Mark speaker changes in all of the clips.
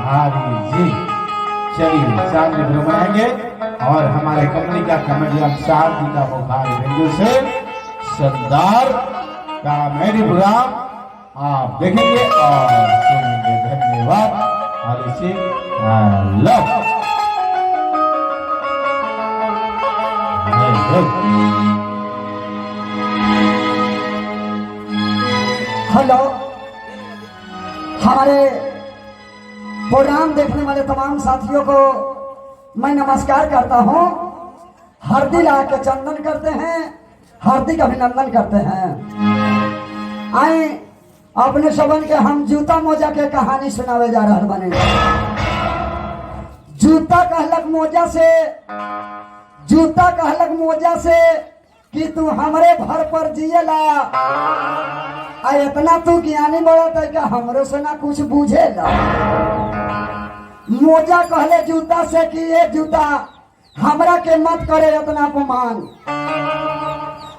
Speaker 1: बिहारी जी। चलिए साथ में घुमाएंगे और हमारे कंपनी का कमेडियन साहब जी का मुखार बिंदु से सरदार कॉमेडी प्रोग्राम आप देखेंगे और सुनेंगे। धन्यवाद।
Speaker 2: हेलो, हमारे प्रोग्राम देखने वाले तमाम साथियों को मैं नमस्कार करता हूं। हरदी ला के चंदन करते हैं, हार्दिक अभिनंदन करते हैं। आए अपने सबन के हम जूता मोजा के कहानी सुनावे जा रहे बने। जूता कहलक मोजा से, जूता कहलक मोजा से कि तू हमरे भर पर जिएला, आ इतना तू ज्ञानी बड़ा था कि हमरो से ना कुछ बुझेला। मोजा कहले जूता से कि ये जूता हमरा के मत करे इतना अपमान।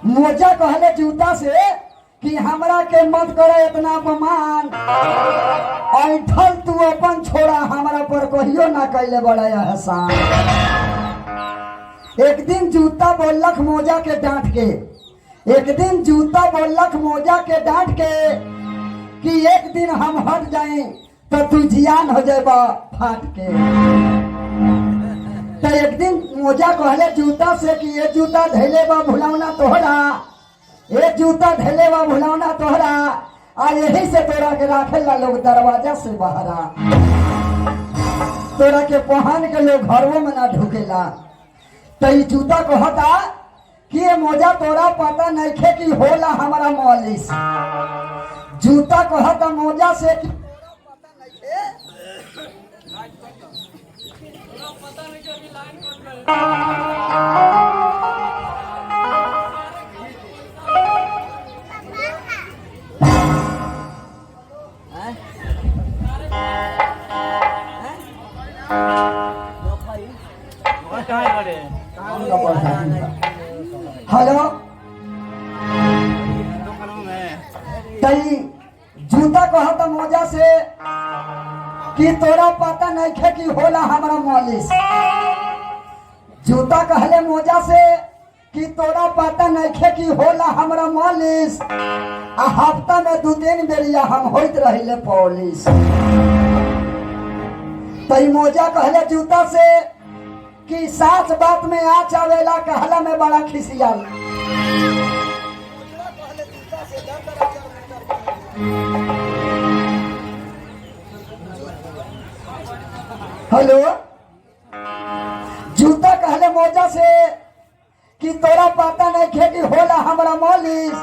Speaker 2: मोजा कहले जूता से कि हमरा के मत करे इतना अपमान। ऐठल तू अपन छोड़ा, हमरा पर कहियो ना कैले बड़ा एहसान। एक दिन जूता बोलक मोजा के डांट के, एक दिन जूता बोलक मोजा के डांट के कि एक दिन हम हट जाए तो तू जियान हो जाएगा फाट के। तो एक दिन मोजा कहले जूता से कि ये जूता धैले बा भुलावना तोहरा, ये जूता धैले बा भुलावना तोहरा, आ यही से तोरा के राखे ला लोग दरवाजा से बहरा। तोरा के पहन के लोग घरों में ना ढुकेला। तो ये जूता कहता कि ये मोजा तोरा पता नहीं खे कि होला हमारा मौलिस। जूता कहता मोजा से कि पता नहीं खे। हेलो, तई जूता कहता मोजा से कि तोरा पता नहीं खे कि होला हमारा मौलिस। जूता कहले मोजा से कि तोरा पता नहीं खे कि होला हमारा मौलिस। आ हफ्ता में 2-3 बेरिया हम होइत रहिले पॉलिस। तई मोजा कहले जूता से कि साच बात में आच आवेला, कहला में बड़ा खिसियाल। हेलो, जूता कहले मोजा से कि तोरा पता नहीं खे कि होला हमारा मौलिस।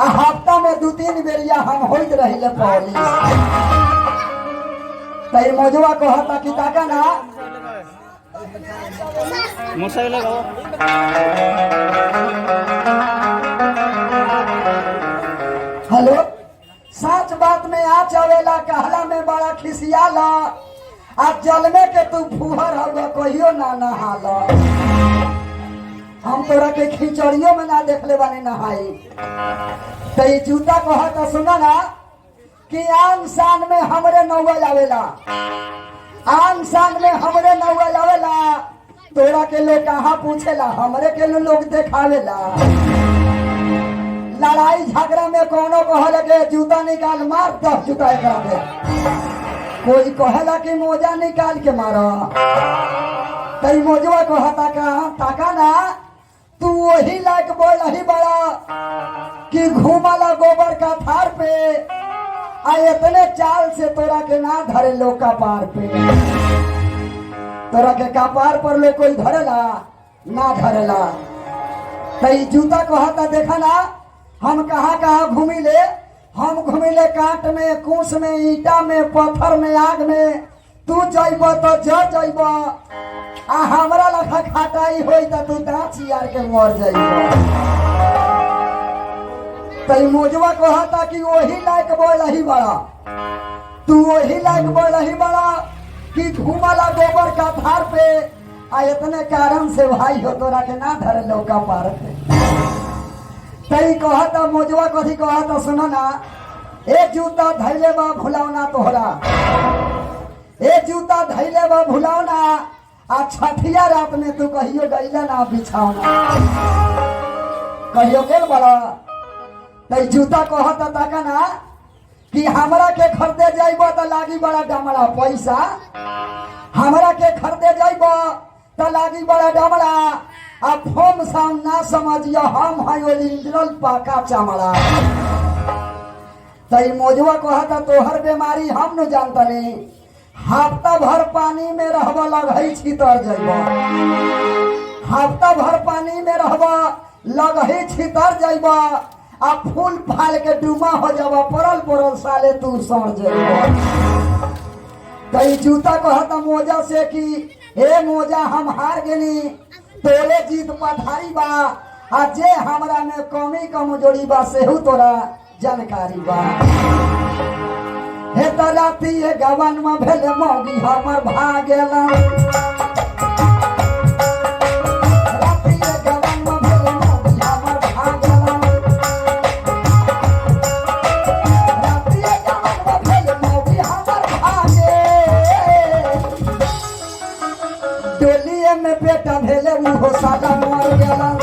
Speaker 2: आ हफ्ता में 2-3 बेरिया हम होइत रहिले पॉलिस। तई मोजवा कहता कि ताका ना हेलो, सच बात में आ चवेला, कहला में बड़ा खिसियाला। आ जल में के तू फुहर होगा कहियो ना नहाला। हम तोरा के खिचड़ियों में ना देखले बानी नहाई। तो ये जूता कहता सुना ना कि आन शान में हमरे नौवल आवेला, आन शान में हमरे नौवल आवेला। तोरा के लोग कहाँ पूछेला, हमरे के लोग देखावेला। लड़ाई झगड़ा में कोनो कहले के जूता निकाल मार, 10 जूता एकरा पे। कोई कहेला कि मोजा निकाल के मारा। तई मोजवा कहता का ताका ना तू वही लायक बोल ही बड़ा कि घूमाला गोबर का थार पे। आ इतने चाल से तोरा के ना धरे लोग का पार पे। तोरा के कपार पर लोग कोई धरेला ना धरेला। तई जूता कहता देखा ना हम कहाँ कहाँ घूमी ले, हम घूमी ले काट में, कूस में, ईटा में, पत्थर में, आग में। तू जाइब तो जाइब, आ हमरा लखा खाटाई होई तो तू दांत यार के मर जाइब। तई मोजवा कहता कि वही लायक बोल ही बड़ा, तू वही लायक बोल ही बड़ा कि घूमला गोबर का थार पे। आ इतने कारण से भाई हो तोरा के ना धरे लौका पार पे। तई कहता मोजवा कथी कहता सुनो ना, ए जूता धैले बा भुलावना तोहरा, ए जूता धैले बा भुलावना आ छठिया रात में तू कहियो गईला ना बिछावना कहियो गेल बड़ा तई जूता कहता ताका ना कि हमरा के खरीदे जाइबो त लागी बड़ा डमड़ा पैसा हमरा के खरीदे जाइबो त लागी बड़ा डमड़ा आ फोम साम ना समझियो हम है ओरिजिनल पाका चमड़ा तई मोजवा कहता तोहर बीमारी हम न जानतनी हफ्ता भर पानी में रहबा लगई छितर जाइबो हफ्ता भर पानी में रहबा लगई छितर जाइबो आ फूल फाल के डूमा हो जाबा परल परल साले तू सड़ जाइबो कई जूता कहता मोजा से कि हे मोजा हम हार गेनी तोरे जीत पठारी बा आ जे हमरा में कमी कमजोरी बा सेहू तोरा जानकारी बा हे तराती हे गवन में भेले मौगी हमर भागेला राती हे गवन में भेले मौगी हमर भागेला राती हे गवन में भेले मौगी हमर भागे डोलिए में बेटा भेले उहो सादा मर गेला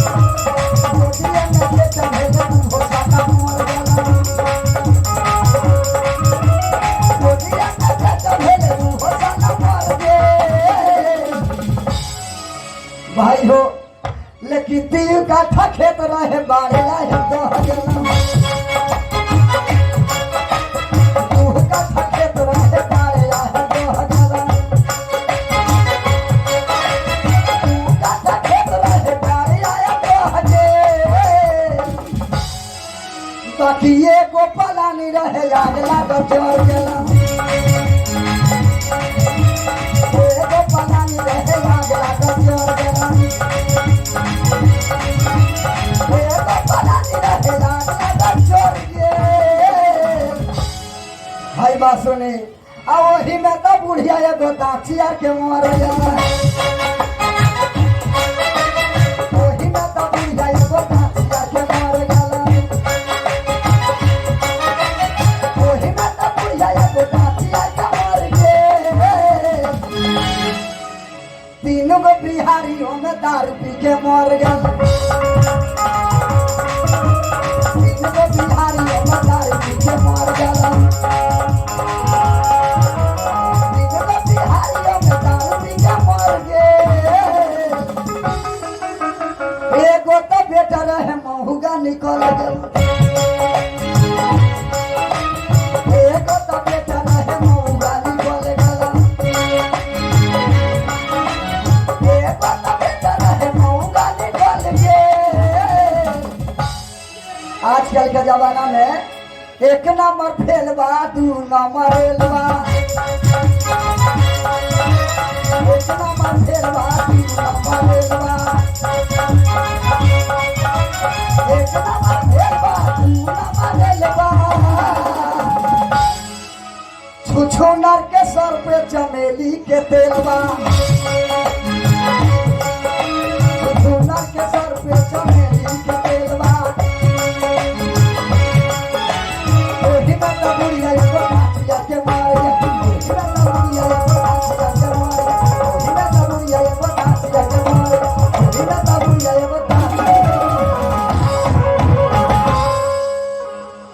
Speaker 2: डोलिए में बेटा भेले उहो सादा मर गेला डोलिए में बेटा भेले उहो सादा मर गे भाई हो लेकिन 3 काठा खेत रहे बाड़े लाहे 2000 2 काठा खेत रहे बाड़े लाहे 2000 ताकि एगो पलानी रहे आग लागल चढ़ गेला एगो पलानी रहे आग लागल चढ़ गेला एगो पलानी रहे आग लागल चढ़ गेल हाय बा सुनी आ ओही में तो बुढ़िया एगो दाचिया के मर गेला ओही में तो बुढ़िया एगो दाचिया के मर गेला तीनों को बिहारियों में दारू पी के मर गए तीनों को बिहारियों में दारू पी के मर गए तीनों को बिहारियों में दारू पी के मर गए एगो तो बेटा रहे महुगा निकल गए एगो तो बेटा रहे महुगा निकल गए आजकल के जमाना में 1 नंबर फेल बा 2 नंबर फेल बा 1 नंबर फेल बा 2 नंबर फेल बा 1 नंबर फेल बा 2 नंबर फेल बा छुछो नर के सर पे चमेली के तेल बा छुछो नर के सर पे चमेली के तेल बा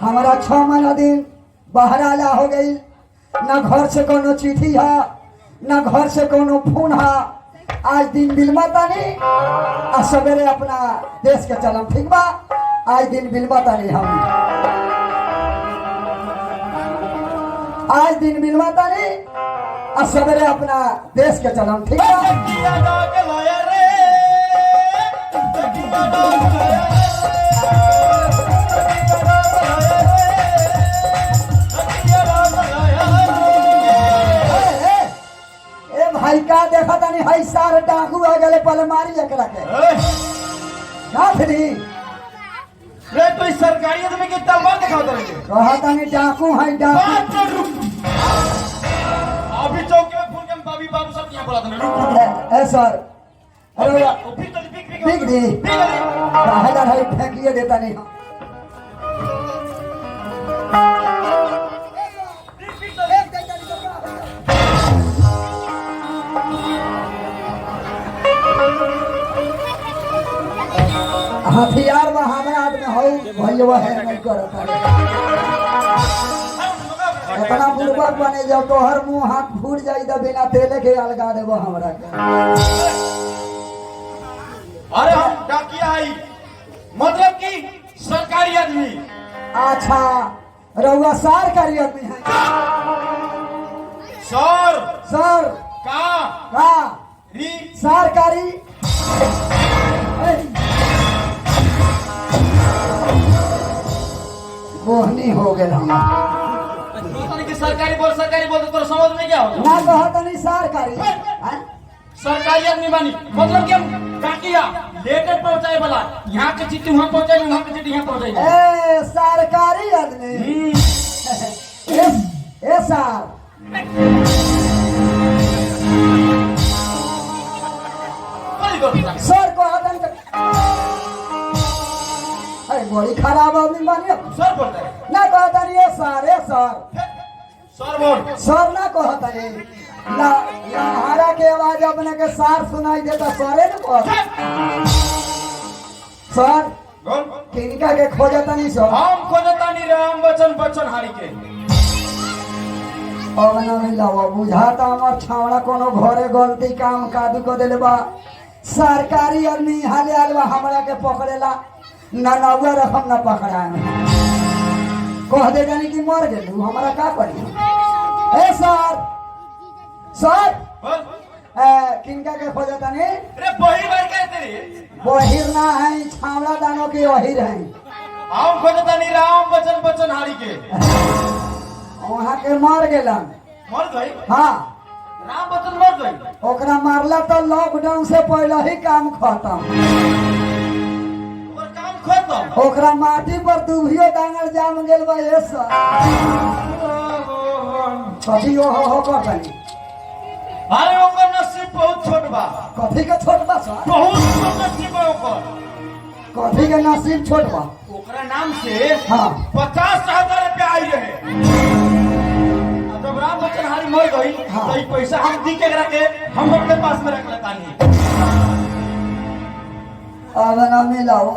Speaker 2: हमारा 6 महीना दिन बहराला हो गई ना घर से कोनो चिट्ठी है ना घर से कोनो फोन है आज दिन बिलमता नहीं आ सवेरे अपना देश के चलम ठीक बा आज दिन बिलमता नहीं हम आज दिन बिलमता नहीं आ सवेरे अपना देश के चलम ठीक बा भाई का देखा तानी हई सारे डाकू आ गए पल मारी एकरा के ना फिरी
Speaker 1: रे तो इस सरकारी आदमी के तलवार दिखाओ तो
Speaker 2: कहा तानी डाकू हई डाकू
Speaker 1: अभी चौक में फोन के बाबी बाबू सब यहां बोला था
Speaker 2: ए सर अरे
Speaker 1: फिर तो
Speaker 2: ठीक दी पहला हई फेंकिए देता नहीं हथियार में हमरा हाथ में हो भैया है नहीं करता इतना बुर्बक बने जब तोहर मुंह हाथ फूट जाई तो बिना तेले के अलगा देबो हमरा के।
Speaker 1: अरे हम डाकिया आई मतलब कि सरकारी आदमी।
Speaker 2: अच्छा रउआ सरकारी आदमी है।
Speaker 1: सर
Speaker 2: सर का
Speaker 1: री
Speaker 2: सरकारी बोहनी हो गए हम
Speaker 1: सरकारी बोल तो समझ में क्या होता
Speaker 2: ना कहता नहीं सरकारी हैं?
Speaker 1: सरकारी आदमी बानी मतलब कि हम डाकिया लेटर पहुंचाए वाला यहाँ के चिट्ठी वहाँ पहुंचाए वहाँ के चिट्ठी यहाँ पहुंचाए।
Speaker 2: ए सरकारी आदमी ए सर सर को आदन अरे बड़ी खराब आदमी बानी
Speaker 1: सर बोलता है
Speaker 2: ना कहता नहीं ए सर
Speaker 1: सर बोल
Speaker 2: सर ना कहता नहीं ना हमारा के आवाज अपने के सार सुनाई देता सरे ना कहता सर
Speaker 1: बोल
Speaker 2: किनका के खोजता नहीं सर
Speaker 1: हम खोजता नहीं राम बचन हारी के
Speaker 2: अब ना मिलावा बुझाता हमार छावड़ा कोनो घरे गलती काम कादू को देले बा सरकारी आदमी हाले आलवा हमरा के पकड़ेला ना नौवा रकम ना पकड़ाए कह दे जानी कि मर गेलू हमरा का करी ए सर
Speaker 1: बोल
Speaker 2: किनका के खोजता नहीं
Speaker 1: अरे बही बार क्या तेरी
Speaker 2: बहिर ना है छावड़ा दानों के अहिर है
Speaker 1: हम खोजता नहीं राम बचन हारी के
Speaker 2: वहाँ के मर गेला
Speaker 1: मर गई
Speaker 2: हाँ
Speaker 1: राम बचन मर गई
Speaker 2: ओकरा मारला तो लॉकडाउन से पहले ही काम खत्म
Speaker 1: और काम खत्म
Speaker 2: ओकरा माटी पर दुभियो डांगल जाम गेल बा ये सब कथी हो करतनी
Speaker 1: अरे ओकर नसीब बहुत छोट बा
Speaker 2: कथी के छोट बा सर
Speaker 1: बहुत छोट नसीब बा ओकर
Speaker 2: कथी के नसीब छोट बा
Speaker 1: ओकरा नाम से
Speaker 2: हाँ
Speaker 1: 50,000 रुपया आई रहे जब राम बचन हारी मर गई
Speaker 2: हाँ।
Speaker 1: तो ये पैसा हम दी के के हम अपने पास में रख लेता नहीं
Speaker 2: अब ना मिलाओ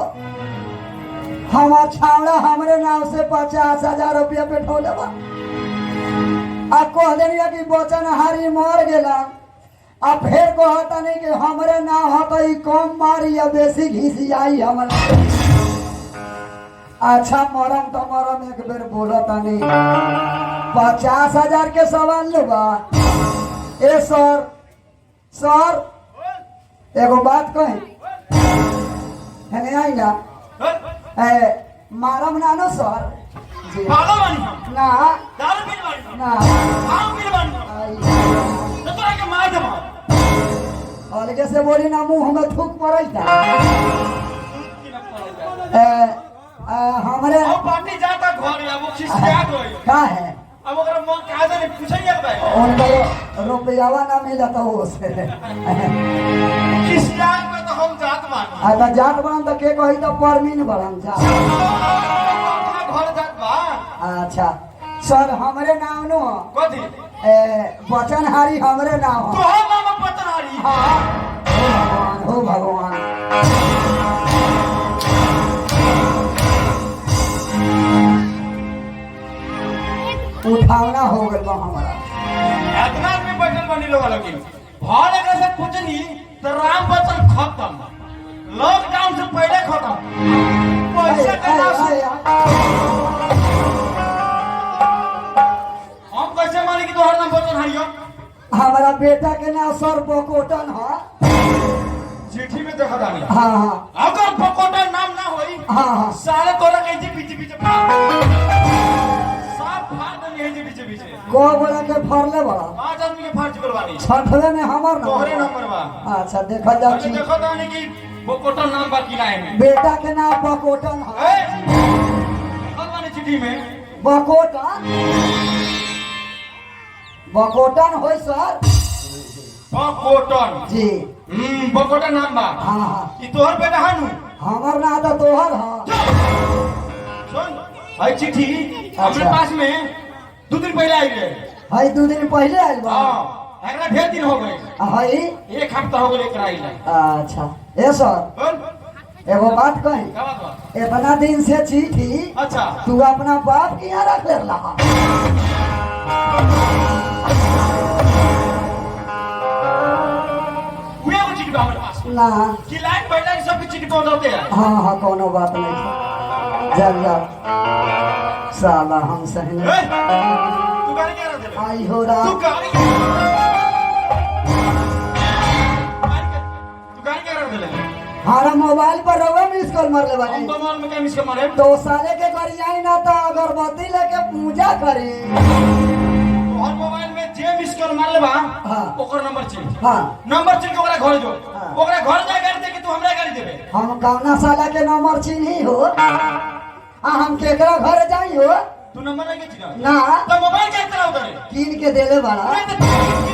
Speaker 2: हमार छावड़ा हमरे नाम से 50,000 रुपया पे ठोले बा आ कह देनिया कि बचन हारी मर गेला आ फिर कहता नहीं कि हमरे नाम हो तो कम मारी या बेसी घिसियाई हमरा अच्छा मरम तो मरम एक बेर बोलता नहीं 50,000 के सवाल लेबा ए सर एगो बात कही है आई ना मारम ना नो सर जी
Speaker 1: पागल बानी हम
Speaker 2: ना
Speaker 1: दारू पीने बानी हम
Speaker 2: ना
Speaker 1: हम पीने बानी हम तो तोरा के मार देबो
Speaker 2: अलगे से बोली ना मुंह में थूक पड़ता हमरे
Speaker 1: अब पार्टी जाता घर या वो खिसिया गई
Speaker 2: का है
Speaker 1: अब ओकरा मन कहा जाने पूछेंगे भाई
Speaker 2: उनको रुपयावा ना मिला तो उससे
Speaker 1: खिसिया में तो हम जात बानी
Speaker 2: आता जात बन तो के कही तो परमीन बड़न जा
Speaker 1: घर जात बा
Speaker 2: अच्छा सर हमरे नाम नो
Speaker 1: कथी
Speaker 2: बचन हारी हमरे नाम हो
Speaker 1: तोहर नाम पतनारी
Speaker 2: हाँ हो भगवान उठावना हो गल बा हमारा
Speaker 1: इतना आदमी बैठल बनी लोग लेकिन भाल एकरा से पूछनी तो राम बचन खत्म लॉकडाउन से पहले खत्म पैसा का हम कैसे मानी कि तोहर नाम बचन हरियो
Speaker 2: हमारा बेटा के नाम सर बकोटन है
Speaker 1: चिट्ठी में देखा जानी
Speaker 2: हाँ हाँ
Speaker 1: अगर बकोटन नाम ना होई
Speaker 2: हाँ
Speaker 1: साले तोरा कैसे पीछे साफ फाड़ देंगे है पीछे
Speaker 2: को बोला के फरले बड़ा
Speaker 1: 5 आदमी के फाड़ चुकल बानी
Speaker 2: छठवे में हमार नाम
Speaker 1: तोहरे नंबर बा
Speaker 2: अच्छा देखा जाओ
Speaker 1: अरे देखो तानी कि बकोटन नाम बा कि ना है
Speaker 2: बेटा के नाम बकोटन है
Speaker 1: भगवान चिट्ठी में
Speaker 2: बकोटन बकोटन हो सर
Speaker 1: बकोटन
Speaker 2: जी
Speaker 1: बकोटन नाम बा
Speaker 2: हाँ हाँ
Speaker 1: ई तोहर बेटा हनु
Speaker 2: हमार नाम तो तोहर है
Speaker 1: सुन आई चिट्ठी अपने
Speaker 2: अच्छा।
Speaker 1: पास में 2 दिन पहले आई है
Speaker 2: हई 2 दिन पहले आइल बा
Speaker 1: हां एकरा ढेर दिन हो गए
Speaker 2: हई
Speaker 1: 1 हफ्ता हो गए एकरा आइला
Speaker 2: अच्छा ए सर
Speaker 1: बोल
Speaker 2: एगो बात कही,
Speaker 3: क्या बात बा?
Speaker 2: इतना दिन से चिट्ठी
Speaker 3: अच्छा
Speaker 2: तू अपना बाप के यहाँ रख ले रहा।
Speaker 3: हुए वो चिट्ठी बा हमारे पास
Speaker 2: ना
Speaker 3: कि लाइन बैठा सब की चिट्ठी पहुंचाते हैं।
Speaker 2: हाँ हाँ कोनो बात नहीं। जब जब साला हम सही
Speaker 3: ए,
Speaker 2: नहीं।
Speaker 3: तू गाड़ी क्या रहा है?
Speaker 2: आई हो
Speaker 3: तू
Speaker 2: रहा
Speaker 3: गाड़ी क्या रहा है?
Speaker 2: हमारा मोबाइल पर रहुआ मिस कॉल मार ले
Speaker 3: हम
Speaker 2: बानी।
Speaker 3: तो माल में क्या मिस कर मारे?
Speaker 2: दो साले के करी आई ना तो अगरबत्ती लेके पूजा करी।
Speaker 3: और मोबाइल में जे मिस कर मार ले बा
Speaker 2: हाँ।
Speaker 3: ओकर नंबर चेंज
Speaker 2: हाँ
Speaker 3: नंबर चेंज ओकरा घर जो
Speaker 2: हाँ।
Speaker 3: ओकरा घर जा गाड़ी दे के तू हमरा गाड़ी देबे।
Speaker 2: हम कौना साला के नंबर चिन्ही हो हम केकरा घर जाई हो
Speaker 3: तू नंबर नहीं के चिना
Speaker 2: ना
Speaker 3: तो मोबाइल क्या चला उधर है?
Speaker 2: कीन के देले बड़ा।
Speaker 3: अरे तो तू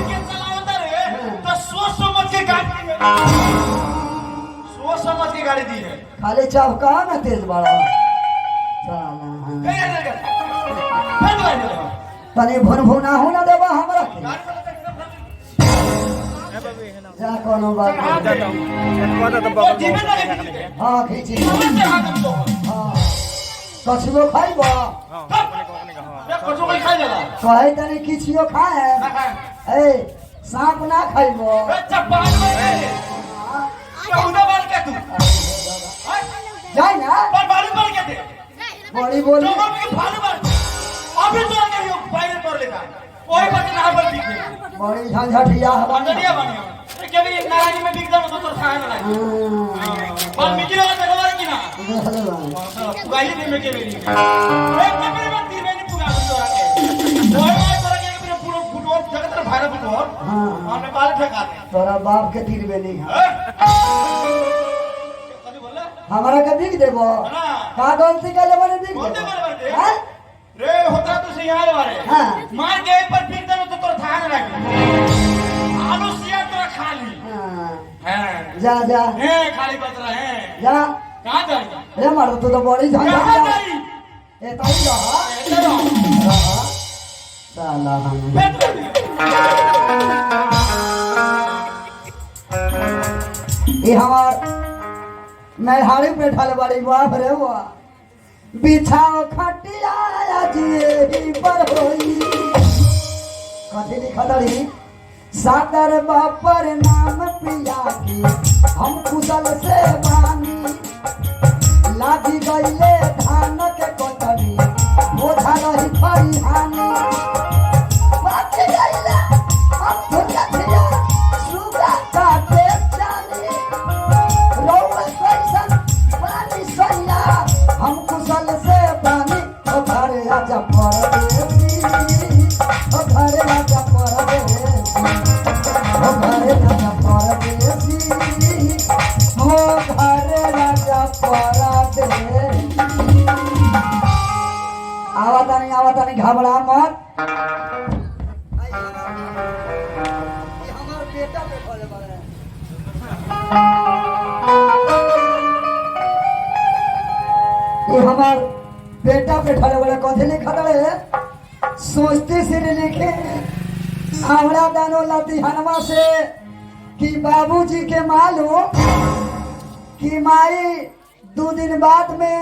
Speaker 3: के चला उधर है तो सोच समझ के गाड़ी दी है। सोच समझ के गाड़ी दी है।
Speaker 2: खाली चौका में तेज बड़ा साला।
Speaker 3: कहीं आ जाएगा फिर गाड़ी दे
Speaker 2: तनी भुन भुना हो ना देबा हमरा के। जा कोनो बात नहीं।
Speaker 3: वो जीवन ना के
Speaker 2: हाँ खींची
Speaker 3: समझ से हाथ तो
Speaker 2: हाँ कछुओ खाइबो
Speaker 3: ये कुछ कोई खा जाला
Speaker 2: कहे तनी किछियो खाए ए सांप ना खाइबो।
Speaker 3: ए चप्पल में उधर मार के तू
Speaker 2: जाई ना
Speaker 3: पर बालू मार के दे
Speaker 2: बड़ी बोली
Speaker 3: तो के फालू मार अभी तो आगे यो फाइनल कर लेता ओही पर ना पर दिखे
Speaker 2: बड़ी झंझटिया हवा
Speaker 3: बढ़िया बढ़िया के भी नाराजी में बिक जाओ तो खाए ना लगे और मिट्टी लगा दे रहा कि ना तू गाई नहीं में के मेरी एक के मेरे बात तीर में नहीं पूरा कर रहा है ओए तोरा के मेरे पूरा फुटबॉल जगह तरफ भाई फुटबॉल हमने बाल ठकाते
Speaker 2: तोरा बाप के तीर में नहीं है
Speaker 3: कभी बोला
Speaker 2: हमारा के बिक देबो
Speaker 3: ना
Speaker 2: का गलती के लेबो ने बिक
Speaker 3: बोलते
Speaker 2: देबो
Speaker 3: कर दे
Speaker 2: हैं?
Speaker 3: रे होता तो सही आए वाले
Speaker 2: हाँ।
Speaker 3: मार के एक बार पीट दे तो तोर थान लगे आलू सिया तोरा खा ली
Speaker 2: हाँ,
Speaker 3: हैं
Speaker 2: जा जा
Speaker 3: हैं खाली बच रहा है
Speaker 2: जा
Speaker 3: कहां जा रही
Speaker 2: रे मर तू तो बड़ी
Speaker 3: कहां
Speaker 2: झंझटिया
Speaker 3: जा रही
Speaker 2: ए ताई रहा
Speaker 3: चलो
Speaker 2: रहा साला हम ये हमार मेहराड़ी पे ढल बड़ी बाप रे वाह बिछाओ खटिया जी पर होई कथी लिखल रही सादर बापर नाम पिया की हम कुशल से बानी लागी गईले धान के कोटरी बोझा रही खरिहानी बाकी गईले हम फुलथिया सुगा काटे जानी रोवे कैसन पानी सैया हम कुशल से बानी ओ घरे आजा परदेसी ओ घरे आजा परदेसी ओ घरे आजा परदेसी ओ घरे आजा परदेसी आवतानी घबरा मत ये हमार बेटा पे खोले बड़े ये हमार बेटा पे खड़े बड़े कथी लिखा रहे सोचते से लिखे हमरा दानो लतिहनवा से कि बाबूजी के मालूम कि माई 2 दिन बाद में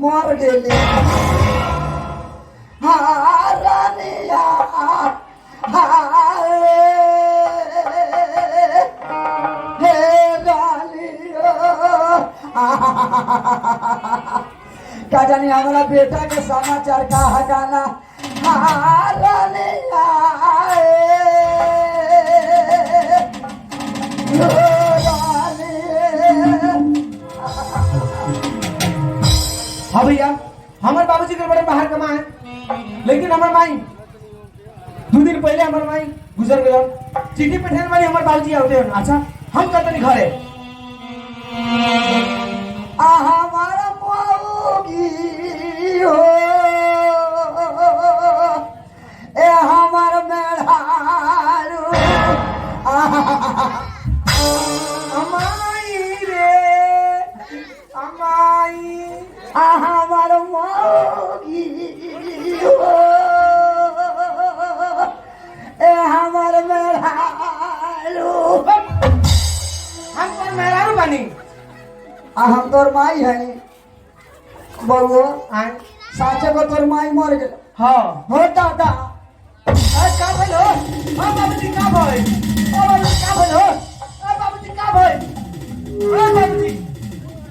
Speaker 2: मर गेले हाँ रानिया हे रानिया का जानी हमारा बेटा के समाचार का हकाना हाँ रानिया
Speaker 4: हाँ भैया हमारे बाबूजी के बड़े बाहर कमाए लेकिन हमारे माई 2 दिन पहले हमारे माई गुजर गए चिट्ठी पेठे वाली हमारे बाबूजी आते हैं अच्छा हम कहते घर है
Speaker 2: हमारा मौगी हो ए हमार मेढ़ारू
Speaker 4: अमाई रे अमाई
Speaker 2: हमार मौगी हो ए हमार मेढ़ारू
Speaker 4: हम कौन मेहरारू बनी
Speaker 2: आ हम तोर माई है बउआ
Speaker 4: आए
Speaker 2: साचे को तोर माई मर गेल
Speaker 4: हाँ
Speaker 2: हो दादा
Speaker 4: का भइल हो हाँ बाबूजी का भइल ओ बाबूजी का भइल हो ओ बाबूजी का भइल ओ बाबूजी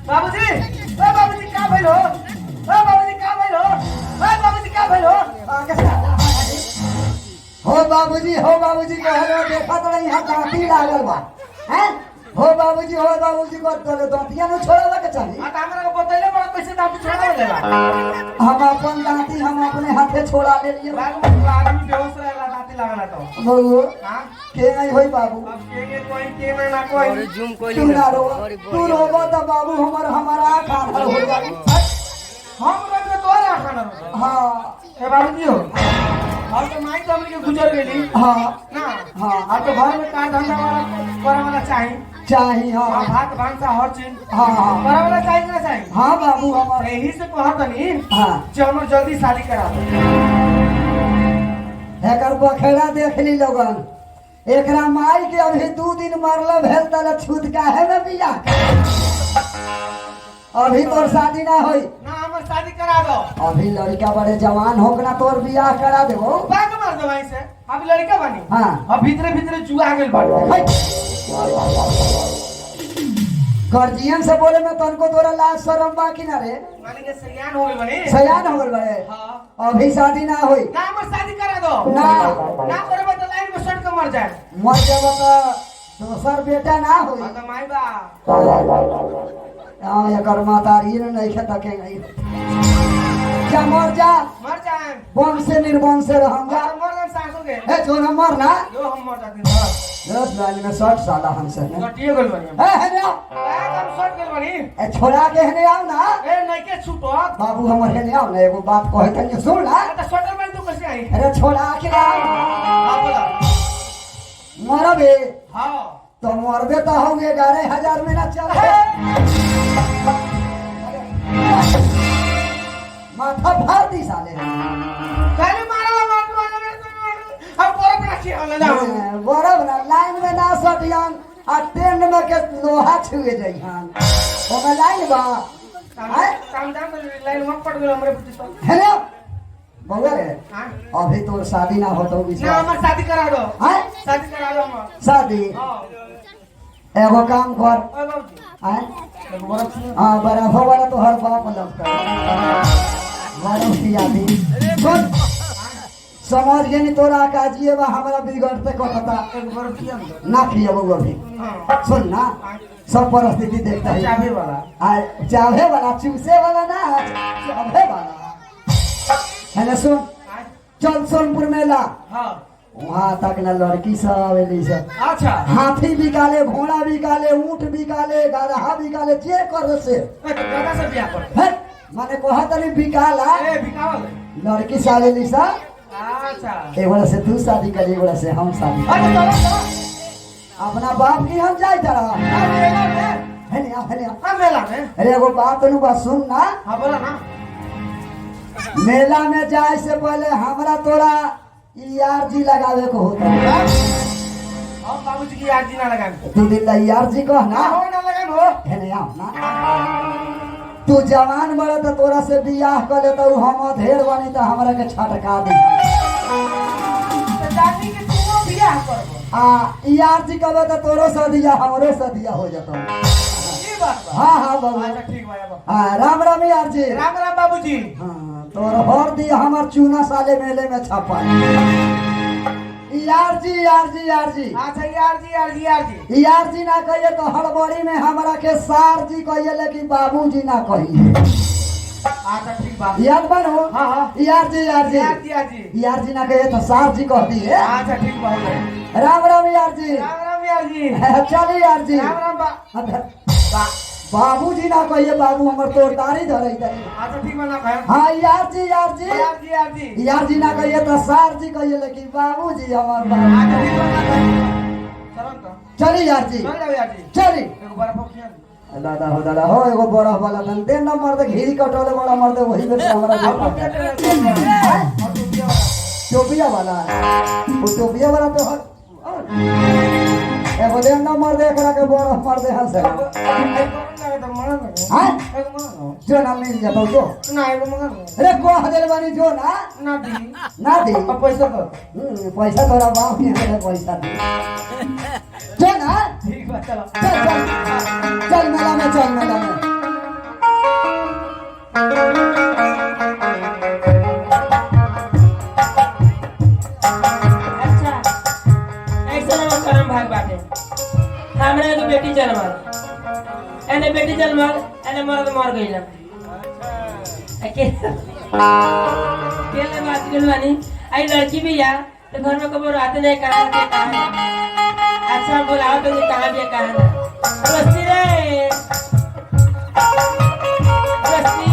Speaker 4: बाबूजी ओ बाबूजी का भइल हो ओ बाबूजी का भइल हो ओ बाबूजी का भइल हो
Speaker 2: हो बाबूजी कहलो देखा तो नहीं हाथ दांती लागल बा हैं हो बाबूजी को तोले दांतिया न छोड़ावे के चाहिए
Speaker 4: आ त हमरा को बतैले बड़ा कैसे दांत छोड़ा देला
Speaker 2: हम अपन दांती हम अपने हाथे छोड़ा ले लिए
Speaker 4: आदमी बेहोश रहेला दांत लागला तो
Speaker 2: बउआ
Speaker 4: हां
Speaker 2: के नहीं होई बाबू
Speaker 4: अब के कोई के में ना कोई
Speaker 2: तू ना रो तू रोबो तो बाबू हमारा खाना हो जाई
Speaker 4: हम रोज में तोरा खाना रो
Speaker 2: हां
Speaker 4: ए बाबूजी हो और तो माई तो हमके गुजर गेली
Speaker 2: हां
Speaker 4: ना
Speaker 2: हां
Speaker 4: अब तो घर में का धंधा वाला करे वाला चाहिए
Speaker 2: चाहिए
Speaker 4: हाँ,
Speaker 2: हां
Speaker 4: भात भांसा हर चीज
Speaker 2: हां हां
Speaker 4: करे वाला चाहिए कि ना चाहिए
Speaker 2: हां बाबू हमारे
Speaker 4: यही से कहत नहीं
Speaker 2: हां
Speaker 4: जो हम जल्दी शादी करा दो
Speaker 2: एकर बखेड़ा देख ली लोगन एकरा माई के अभी 2 दिन मरल भेल तले छूत काहे में बिया अभी तोर शादी ना होई
Speaker 4: ना हमर शादी करा दो
Speaker 2: अभी लड़का बड़े जवान होक ना तोर बियाह करा देबो
Speaker 4: बाग मार दो भाई से अब लड़का बनी
Speaker 2: हाँ।
Speaker 4: अब भीतरे भीतरे जुआ गेल बाटे
Speaker 2: गार्जियन से बोले में तनको तोरा लाज शरम बा कि ना रे
Speaker 4: माने के सयान हो गए बनी
Speaker 2: सयान हो गल बड़े
Speaker 4: हां
Speaker 2: अभी शादी ना होई
Speaker 4: ना हमर शादी करा दो
Speaker 2: ना।
Speaker 4: ना करे तो लाइन में सट के मर जाए
Speaker 2: मर जब तो दोसर बेटा ना होई
Speaker 4: हां तो माई बा
Speaker 2: हां एकर मातारी ने नहीं खे तके नहीं क्या मर जा
Speaker 4: मर जाए
Speaker 2: वंश से निर्वंश से रहूंगा
Speaker 4: मर गए सासू के
Speaker 2: ए जो न मर ना
Speaker 4: जो हम मर जाते हैं
Speaker 2: 10 लाइन में 60 साल हमसे ने
Speaker 4: गटिए गेल बनी
Speaker 2: ए हेने आओ
Speaker 4: हम सट गेल बनी
Speaker 2: ए छोड़ा के हेने आओ ना
Speaker 4: ए नहीं के छूटो
Speaker 2: बाबू हमर हेने आओ ना एगो बात कहे तनी सुन ना
Speaker 4: तो सटर बन तू कैसे आई
Speaker 2: अरे छोड़ा के आओ
Speaker 4: हां बोला
Speaker 2: मरबे
Speaker 4: हां
Speaker 2: तो मरबे तो हम 11,000 में ना चल माथा फाड़ दी साले
Speaker 4: खाली मारला मार अब पर रखी होला ना
Speaker 2: बरब ना लाइन में ना सटियन आ टेंड में के लोहा छुए जइहन ओमे लाइन बा
Speaker 4: काम जान लाइन में पड़ गेल हमरे पुती सब
Speaker 2: हेलो बउआ रे
Speaker 4: हां
Speaker 2: अभी तोर शादी ना होतो
Speaker 4: ना
Speaker 2: विश्वास
Speaker 4: हमर शादी करा दो
Speaker 2: हैं
Speaker 4: शादी करा दो हमर
Speaker 2: शादी
Speaker 4: हां
Speaker 2: एगो काम कर
Speaker 4: ओ बाबूजी
Speaker 2: हैं
Speaker 4: एगो बरफ सुन
Speaker 2: हां बराबर वाला तो हर बाप लग कर बरफ की आदि सुन समझ गए नहीं तोरा का जिए बा हमरा बिगड़ते कहता
Speaker 4: एगो बरफ किया
Speaker 2: ना किए वो अभी
Speaker 4: हां
Speaker 2: सुन ना सब परिस्थिति देखता है
Speaker 4: चाबी वाला
Speaker 2: आ चाहे वाला चूसे वाला ना चाहे वाला है ना सुन चल सोनपुर मेला
Speaker 4: हां
Speaker 2: वहाँ तक ना लड़की सब आवेली सब
Speaker 4: अच्छा
Speaker 2: हाथी बिकाले घोड़ा बिकाले ऊंट बिकाले गधा बिकाले जे कर से
Speaker 4: ए तो दादा से बियाह कर
Speaker 2: हट माने कहा तनी बिकाला
Speaker 4: ए बिकावल
Speaker 2: लड़की से आवेली सब
Speaker 4: अच्छा
Speaker 2: एगोड़ा से तू शादी करी एगोड़ा से हम शादी
Speaker 4: अरे चलो चलो
Speaker 2: अपना बाप की हम जाए तरह
Speaker 4: मेला में
Speaker 2: है नहीं है नहीं
Speaker 4: हां मेला में
Speaker 2: अरे एगो बात नु बस सुन ना
Speaker 4: हां बोला ना
Speaker 2: मेला में जाए से पहले हमरा तोरा ERG लगावे को होता है
Speaker 4: हम बाबूजी की याद ना लगाएं
Speaker 2: तू दिल ERG कह ना
Speaker 4: हो ना लगाएं हो
Speaker 2: है नहीं आओ ना तू जवान बड़े तो तोरा से बियाह कर ले तो हम ढेर बनी तो हमरा के छटका दी
Speaker 4: तो जानी के तू बियाह करबो
Speaker 2: आ ERG कबे तो तोरो सदिया हमरो सदिया हो जातो
Speaker 4: ई बात बा
Speaker 2: हाँ हाँ बाबू
Speaker 4: अच्छा ठीक बा अब
Speaker 2: हाँ राम राम ERG
Speaker 4: राम राम बाबूजी
Speaker 2: हाँ तोर हर दी हमर चूना साले मेले में छपा ERG
Speaker 4: अच्छा यार जी
Speaker 2: ना कहिए तो हड़बड़ी में हमरा के सार जी कहिए लेकिन बाबूजी ना कहिए
Speaker 4: अच्छा ठीक बा
Speaker 2: याद बनो
Speaker 4: हाँ हाँ
Speaker 2: ERG
Speaker 4: यार जी
Speaker 2: ना कहिए तो सार जी कह दिए
Speaker 4: अच्छा ठीक बा
Speaker 2: राम राम ERG
Speaker 4: राम राम यार जी
Speaker 2: चल ERG
Speaker 4: राम राम बा
Speaker 2: बाबूजी ना कहिए बाबू हमर तोर तारी धरे दे
Speaker 4: अच्छा ठीक बा ना कहे
Speaker 2: हाँ ERG
Speaker 4: यार जी
Speaker 2: ERG ना कहिए तो सार जी कहिए लेकिन बाबूजी हमर
Speaker 4: अच्छा ठीक बा ना कहे चलन तो
Speaker 2: चली ERG
Speaker 4: चल जाओ यार जी
Speaker 2: चली
Speaker 4: एगो बर्फ खिया
Speaker 2: दादा हो एगो बड़ा वाला तन दे न मर्द घी कटोले बड़ा मर्द वही में से हमरा टोपिया वाला वो टोपिया वाला तो एगो ले न मर दे एकरा के बड़ मर दे हंस हां जो ना मिल जातो जो अरे को हदेल बानी जो ना दी
Speaker 4: पैसा तो
Speaker 2: पैसा तोरा बाप ने दे पैसा जो ना
Speaker 4: ठीक बा चलो
Speaker 2: चल मेला में
Speaker 3: अच्छा ऐसा ना करम भाग बाटे हमरा एगो बेटी जन्मल एने बेटी जन्मल एने मर्द मर गइल केले बात गइल बानी आई लड़की भी या तो घर में कबो रात नहीं कहां के कहां अच्छा बोलाओ तो ये कहां भी कहां रस्ती रे रस्ती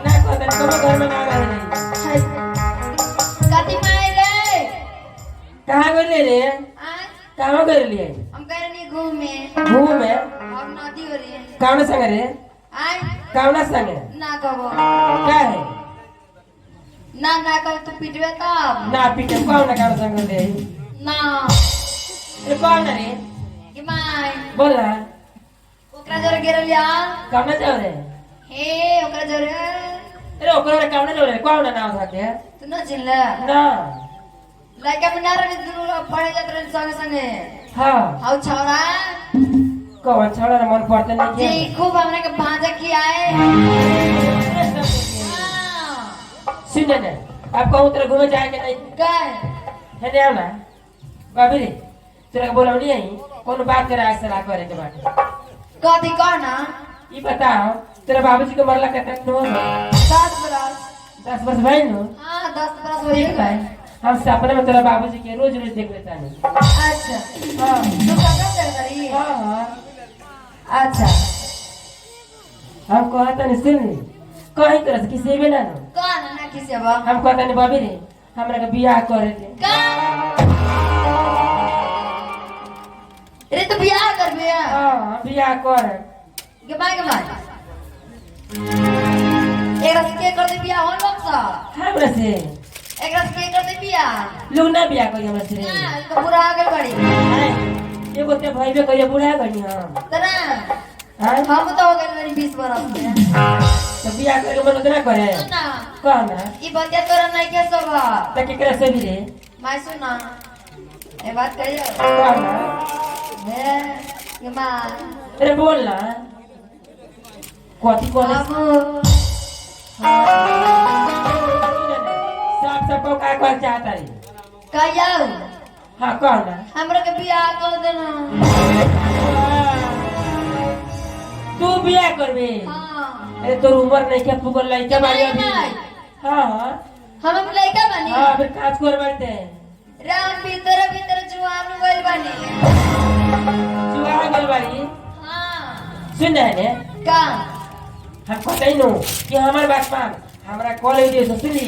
Speaker 3: ना को तन कबो घर में ना रहे नहीं
Speaker 5: कति मारे
Speaker 3: कहां गइले रे
Speaker 5: आज
Speaker 3: कहां गइल लिए
Speaker 5: हम करनी घूमे
Speaker 3: घूमे
Speaker 5: और नदी हो रही है
Speaker 3: कौन संग रे
Speaker 5: आज
Speaker 3: कौन संग
Speaker 5: ना कहो
Speaker 3: क्या है
Speaker 5: ना कहो तू पिटवे तब
Speaker 3: ना पीटे कौन कौन संग रे
Speaker 5: ना
Speaker 3: रे कौन रे
Speaker 5: कि माय
Speaker 3: बोल ना
Speaker 5: ओकरा जोर गिरलिया
Speaker 3: कौन जाओ रे
Speaker 5: हे ओकरा जोर
Speaker 3: अरे ओकरा रे कौन जाओ रे कौन नाम থাকে
Speaker 5: तू न चिल्ला
Speaker 3: ना
Speaker 5: लाइक अपन नारे तू पढ़े जात रहे संगे संगे
Speaker 3: हां
Speaker 5: हाउ छौरा
Speaker 3: कौन छोड़ा रे मन पड़ते नहीं
Speaker 5: जी
Speaker 3: के
Speaker 5: खूब हमरा के भाजा खियाए हाँ।
Speaker 3: सुन ने अब कहूं तेरे घूमे जाएंगे नहीं
Speaker 5: गए
Speaker 3: है ने आना बाबी रे तेरे को बोला नहीं आई कौन बात करे ऐसा ला करे के बात
Speaker 5: कथी कहना
Speaker 3: ये बताओ तेरे बाबूजी को मरला कहता नो
Speaker 5: 10 बरस
Speaker 3: 10 वर्ष भाई नो
Speaker 5: हाँ 10 बरस हो
Speaker 3: ठीक है हम सपने में तेरा बाबूजी के रोज रोज देख लेता नहीं
Speaker 5: अच्छा
Speaker 3: हाँ
Speaker 5: तू कब चल रही
Speaker 3: हाँ हाँ
Speaker 5: अच्छा
Speaker 3: हम कहता नहीं सुन कहीं तरह से किसी भी ना नो
Speaker 5: कौन ना किसे बा
Speaker 3: हम कहता नहीं बाबी रे हमरा के बियाह करे थे
Speaker 5: रे तू बियाह कर बिया
Speaker 3: हाँ बियाह कर
Speaker 5: के बाय एक रस के कर दे बियाह हो लोग सा
Speaker 3: हमरा से
Speaker 5: एक रस के कर दे बियाह
Speaker 3: लोग ना बियाह करी हमरा से
Speaker 5: हां तो पूरा आगे बढ़ी
Speaker 3: एगो ते भाई बे करिए बुढ़ा गनी हम
Speaker 5: तना
Speaker 3: हां
Speaker 5: हम तो हो गए मेरी 20 बरस में
Speaker 3: तो बियाह करे के मन उतना करे
Speaker 5: सुना
Speaker 3: कौन है
Speaker 5: ई बतिया तोरा नहीं के सब
Speaker 3: तो केकरा से भी रे
Speaker 5: मैं सुना ए बात करियो
Speaker 3: कौन है
Speaker 5: हे ये मां
Speaker 3: अरे बोल ना कथी कोने
Speaker 5: बाबू
Speaker 3: सब सब को का चाहता रे
Speaker 5: कहियो
Speaker 3: हां कौन है
Speaker 5: हमरा के बियाह कर देना
Speaker 3: तू बियाह करबे
Speaker 5: हां
Speaker 3: अरे तोर उम्र नहीं के पुगल लइका बाड़ी अभी हां हां
Speaker 5: हम लइका बनी
Speaker 3: हां फिर काज कर बैठते
Speaker 5: राम भीतर भीतर जुआन गइल बनी
Speaker 3: जुआ गल बाड़ी
Speaker 5: हां
Speaker 3: सुन रहे ने
Speaker 5: का
Speaker 3: हम कहते नो कि हमार बात मान हमरा कॉलेज दे सुनी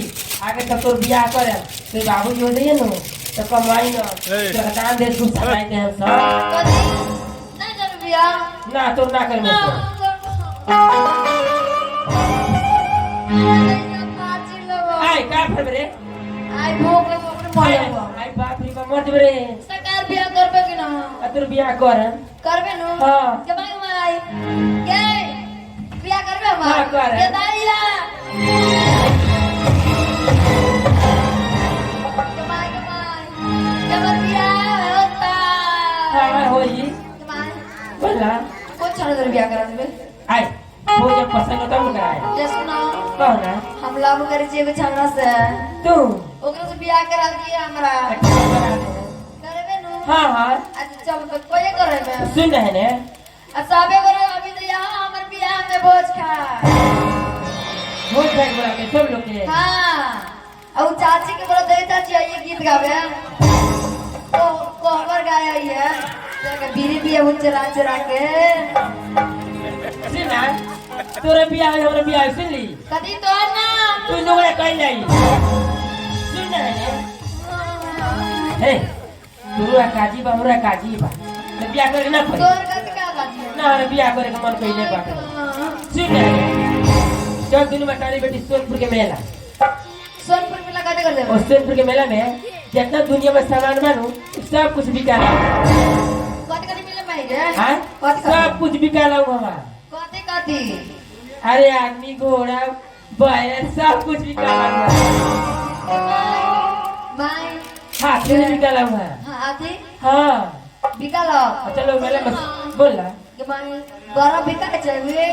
Speaker 3: आगे तक तोर बियाह करे तो बाबूजी हो जाइए नो तो कमाई न तो दान दे तू सगाई दे हम सब
Speaker 5: कदी ना कर बियाह
Speaker 3: ना तोर ना कर में आई का फर रे
Speaker 5: आई भूख लगे अपने मरे हुआ
Speaker 3: आई बाप रे बाप मर जबरे
Speaker 5: सरकार बियाह करबे कि ना
Speaker 3: तोर बियाह कर
Speaker 5: करबे नो
Speaker 3: हाँ।
Speaker 5: के भाई माई के बियाह करबे हम
Speaker 3: हाँ, कर।
Speaker 5: के दाइला के भाई के मर बियाह होता
Speaker 3: हां होई
Speaker 5: के भाई
Speaker 3: बोला
Speaker 5: कौन छाने दर बियाह करा देबे
Speaker 3: आई वो जब पसंद होता है कराए
Speaker 5: जे सुना
Speaker 3: कौन है
Speaker 5: हम लाभ करे जे बेचारा से
Speaker 3: तू
Speaker 5: ओकरा से बियाह करा दिए हमरा करबे नो
Speaker 3: हां हां
Speaker 5: अच्छा चल तो कोई करबे
Speaker 3: सुन रहे ने
Speaker 5: सबे करे अभी तो यहाँ हमर बियाह में भोज खा
Speaker 3: भोज भाई बोला के सब लोग के
Speaker 5: हाँ और चाची के बोला दे चाची आइए गीत गावे तो कोहबर गाया ही है जगह बीरी भी है वो चरा चरा के
Speaker 3: सुन ना तोरे बियाह है हमरे बियाह सुन ली
Speaker 5: कदी तो ना
Speaker 3: तू नोगड़ा कहीं जाई सुन रहे ने हे तुरुआ काजी बा हमरा काजी बा तो बियाह करे ना पड़ी
Speaker 5: तोर कद का गाती
Speaker 3: ना रे बियाह करे के मन कइले बा सुन रहे ने जब दिन में काली बेटी सोनपुर के मेला
Speaker 5: सोनपुर में लगा दे कर दे
Speaker 3: और सोनपुर के मेला में
Speaker 6: जितना दुनिया में सामान बनू सब कुछ बिकाला
Speaker 5: कथी कथी मिले भाई रे
Speaker 6: हाँ
Speaker 5: कथी
Speaker 6: सब कुछ बिकाला हमारा
Speaker 5: कथी कथी
Speaker 6: अरे आदमी घोड़ा बैल सब कुछ बिकाला
Speaker 5: भाई
Speaker 6: हाथी भी बिकाला हुआ
Speaker 5: हाथी
Speaker 6: हाँ
Speaker 5: बिकालो
Speaker 6: चलो मेला में बोल रहा
Speaker 5: के भाई बड़ा बिका चाहिए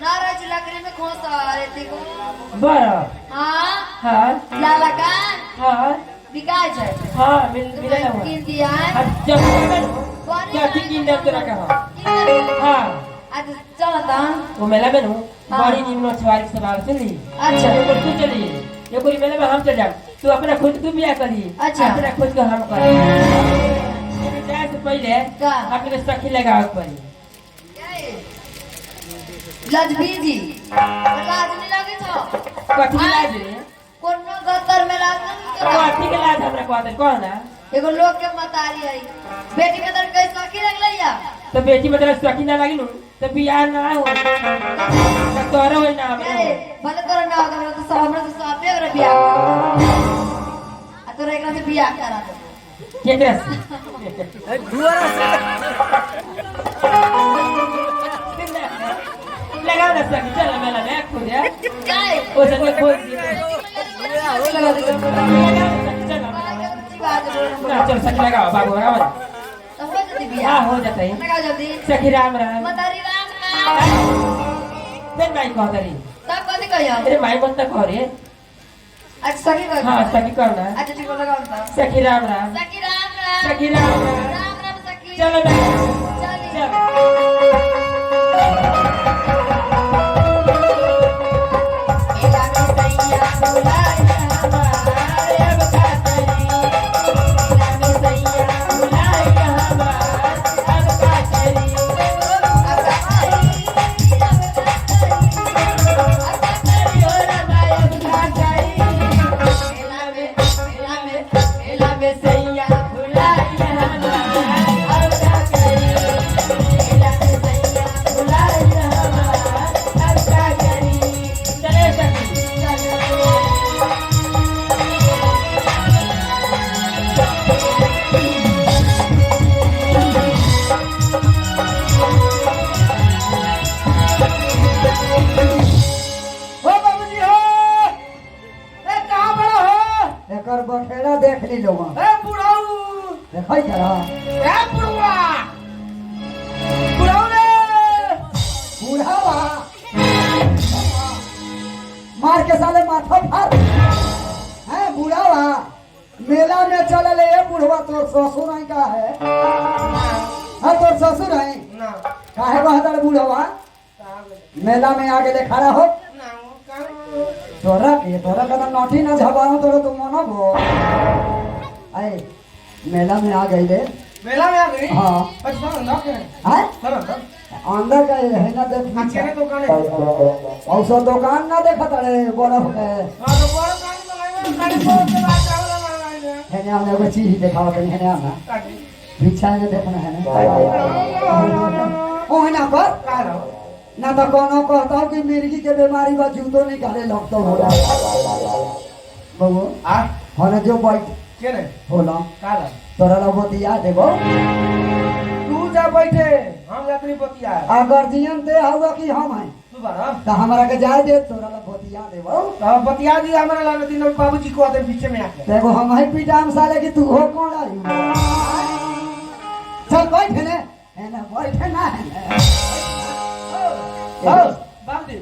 Speaker 5: नाराज लकड़ी में खोसा रहती को
Speaker 6: बर्फ
Speaker 5: हाँ
Speaker 6: हाँ
Speaker 5: लाला का
Speaker 6: हाँ
Speaker 5: बिका चाहिए
Speaker 6: हाँ मिला हुआ
Speaker 5: किन दिया
Speaker 6: अब जब किन दे तेरा कहा हाँ
Speaker 5: आज चलो ता
Speaker 6: वो मेला में हूँ बड़ी निम्न छवारी से बाहर चली
Speaker 5: अच्छा।
Speaker 6: ये कोई तू चली ये कोई मेले में हम चल जाए तू अपना खुद तू बिया करी
Speaker 5: अच्छा।
Speaker 6: अपना खुद को हम करी ये जाए से पहले
Speaker 5: का?
Speaker 6: अपने सखी लगावे पड़ी
Speaker 5: लजबीजी लाज नहीं लगे तो
Speaker 6: कथी के लाज रे
Speaker 5: कोनो गतर में लाज नहीं करा
Speaker 6: कथी के लाज हमरा कहते कौन ना
Speaker 5: एगो लोग के मतारी है बेटी के दर कैसा की रख लिया
Speaker 6: तो बेटी मतलब सखी ना लगी नु तो बियाह ना हो तो तोरा होई ना हमरे
Speaker 5: ए भले तोरा ना होगा तो सब हमरा से साफे और बियाह आ तोरा एकरा से बियाह करा दे
Speaker 6: केकरा से लगाओ ना सखी चल मेला में खोल दे
Speaker 5: काय
Speaker 6: ओ जगह खोल दे
Speaker 5: लगा दे
Speaker 6: लगाओ सखी चल ना चल सखी लगाओ बाबू लगाओ
Speaker 5: तो हो जल्दी बियाह
Speaker 6: हाँ हो जाता है
Speaker 5: लगा जल्दी
Speaker 6: सखी राम राम
Speaker 5: मतारी राम
Speaker 6: तेन भाई कह दरी
Speaker 5: तब कथी कहियो
Speaker 6: अरे भाई मत ना कह रे
Speaker 5: अच्छा सखी कह
Speaker 6: हाँ सखी कह ना
Speaker 5: अच्छा ठीक है लगाओ ता
Speaker 6: सखी राम राम
Speaker 5: सखी राम
Speaker 6: सखी राम राम
Speaker 5: राम राम सखी
Speaker 6: चलो ना
Speaker 5: चलिए
Speaker 6: चल चले सखी
Speaker 4: ओ बाबूजी हो ए कहां बड़ा हो
Speaker 2: एकर बखेड़ा देख ली लोग
Speaker 4: ए बुढ़ाऊ
Speaker 2: देखै जरा
Speaker 4: ए बुढ़वा बुढ़ाऊ रे
Speaker 2: बूढ़ावा मार के साले माथा फाड़ है बूढ़ावा मेला में चलल है बूढ़वा तोर ससुर है का है हाँ तोर ससुर है
Speaker 4: ना
Speaker 2: काहे कहता बूढ़वा मेला में आगे ले खड़ा हो तोरा का नौठी ना झबाओ तोरा तो मनो भो आए मेला में आ गई ले
Speaker 4: मेला में आ गई
Speaker 2: हाँ
Speaker 4: अच्छा ना के
Speaker 2: है
Speaker 4: चलो
Speaker 2: अंदर का है ना देख
Speaker 4: अच्छे ने दुकान है
Speaker 2: और सब दुकान ना देखत रे बर्फ के
Speaker 4: हां तो बड़ा कान लगाई गाड़ी पर के बात चावल लगाई
Speaker 2: है ना हमने कोई चीज दिखाओ कहीं है ना
Speaker 4: काटी
Speaker 2: पीछा में देखना है ना ओ है ना पर
Speaker 4: का रहो
Speaker 2: ना तो कोनो कहता हूँ कि मिर्गी के बीमारी बा जूतो निकाले लगता होला बबू
Speaker 4: आ
Speaker 2: होने जो बैठ
Speaker 4: के ने
Speaker 2: होला
Speaker 4: का रहो
Speaker 2: तोरा ला बतिया देबो
Speaker 4: तू जा बैठे हम यात्री बतिया
Speaker 2: आ गार्जियन दे हुआ कि हम हैं
Speaker 4: तू बारा
Speaker 2: तो हमारा के जाए दे तोरा ला बतिया देबो
Speaker 4: तो बतिया दी हमरा लाने दिन बाबूजी को आते पीछे में आके
Speaker 2: देखो हम है पीटाम साले कि तू हो कौन आई चल बैठ है ना बैठ ना है
Speaker 4: हो बाबूजी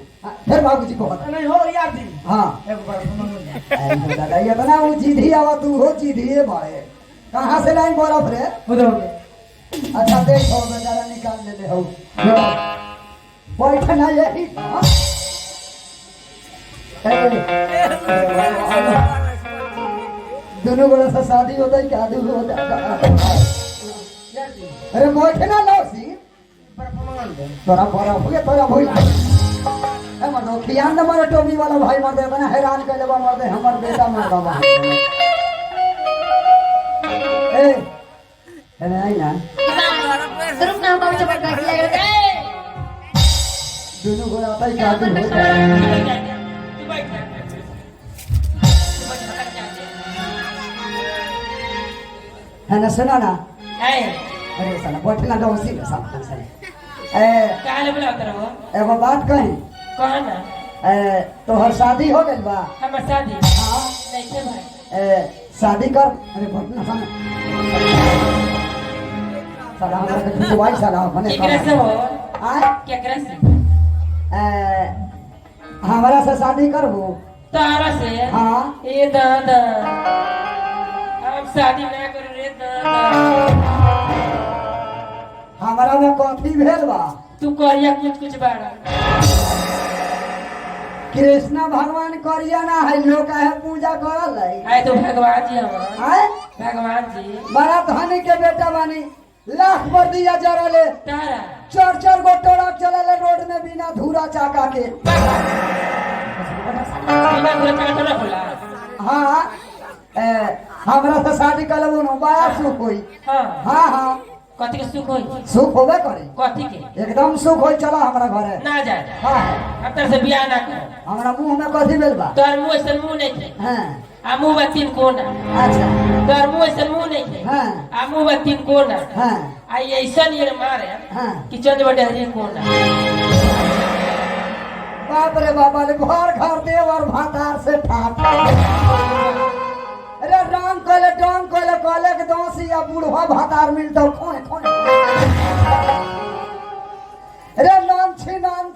Speaker 2: फिर बाबूजी को बता
Speaker 4: नहीं हो यार दी
Speaker 2: हाँ
Speaker 4: एक बार सुनो
Speaker 2: दादा ये तो ना वो जीधी आवा तू हो जीधी भाई कहाँ से लाई बर्फ रे
Speaker 4: उधर
Speaker 2: अच्छा देखो बेचारा निकाल ले हो बैठ ना यही हाँ? दोनों बड़ा सा शादी होता है क्या दूर होता है अरे बैठ ना लो सी तोरा बर्फ हो गया तोरा भूल ए मर्दो खियान न मारे टोपी वाला भाई मर दे बना हैरान कर लेबा मर दे हमर बेटा मर बाबा ए नहीं ना
Speaker 5: रुक ना बाबू जब बैठ गया
Speaker 2: दोनों को आता ही काटू होता है है ना सुना ना
Speaker 6: ऐ
Speaker 2: अरे साला बैठना तो उसी में साला साला ए
Speaker 6: काहे बुलावत रहो
Speaker 2: एगो बात कही
Speaker 6: कौन ना
Speaker 2: तोहर शादी हो गइल बा
Speaker 6: हमर शादी
Speaker 2: हाँ
Speaker 6: नहीं थे भाई
Speaker 2: शादी कर अरे बैठना साला साला हमरा के पिटवाई साला बने
Speaker 6: केकरा से हो
Speaker 2: आय
Speaker 6: केकरा से
Speaker 2: हमरा से शादी करबो
Speaker 6: तारा से
Speaker 2: हाँ
Speaker 6: ए दादा हम शादी ना करू रे दादा
Speaker 2: हमरा में कथी भेल बा
Speaker 6: तू करिया कुछ बाड़ा
Speaker 2: कृष्ण भगवान करिया ना है लोग है पूजा करल है
Speaker 6: आए तो भगवान जी हम
Speaker 2: आय
Speaker 6: भगवान जी
Speaker 2: बड़ा धनी के बेटा बानी लाख पर दिया जरले
Speaker 6: तारा
Speaker 2: चार गो ट्रक चलले रोड में बिना धूरा चाका के
Speaker 6: बिना घुरे का ना होला
Speaker 2: हाँ हमरा से शादी करबो न बड़ा सुख होई
Speaker 6: हां
Speaker 2: हाँ हाँ
Speaker 6: कथी के सुख होई
Speaker 2: सुख होबे करे
Speaker 6: कथी के
Speaker 2: एकदम सुख होई चला हमरा घरे
Speaker 6: ना जाए
Speaker 2: हाँ
Speaker 6: अब तर से बियाह ना कर
Speaker 2: हमरा मुंह में कथी भेल बा
Speaker 6: तोर मुंह से मुंह नहीं थे
Speaker 2: हाँ
Speaker 6: आ मुंह में तीन कोना
Speaker 2: अच्छा
Speaker 6: तोर मुंह से मुंह नहीं थे
Speaker 2: हाँ
Speaker 6: आ मुंह में तीन कोना
Speaker 2: हाँ
Speaker 6: आ ऐसा ये मारे
Speaker 2: हाँ
Speaker 6: कि चंद बड़े हरी कोना
Speaker 2: बाप रे बाबा रे घर देव और भातार से ठाक अरे डांग कोले के दोसी या बूढ़वा भातार मिलतो खोने अरे नाम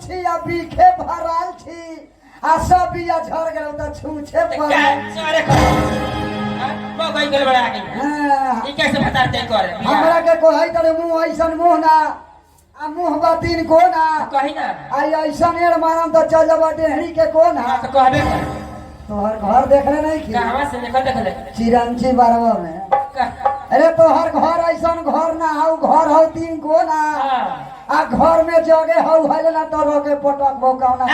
Speaker 2: छी या बीखे भराल छी आ सब बिया झड़ गेल त छूछे पर
Speaker 6: सारे कर वो गई गल बड़ा गई
Speaker 2: हाँ,
Speaker 6: ये कैसे बता दे कर
Speaker 2: हमरा के कोई तरे मुंह ऐसन मुंह ना आ मुंह बा तीन कोना
Speaker 6: कही ना
Speaker 2: आई ऐसन एड़ मारम त चल जब डेहरी के कोना
Speaker 6: तो कहबे कर
Speaker 2: तोहर घर देखले नहीं की
Speaker 6: कहवा से निकल देख ले
Speaker 2: चिरंजी बारवा में अरे तोहर घर ऐसन घर ना हौ घर हौ तीन कोना
Speaker 6: हां
Speaker 2: आ घर में जगे हौ हले ना तो रोके पटक भौकावना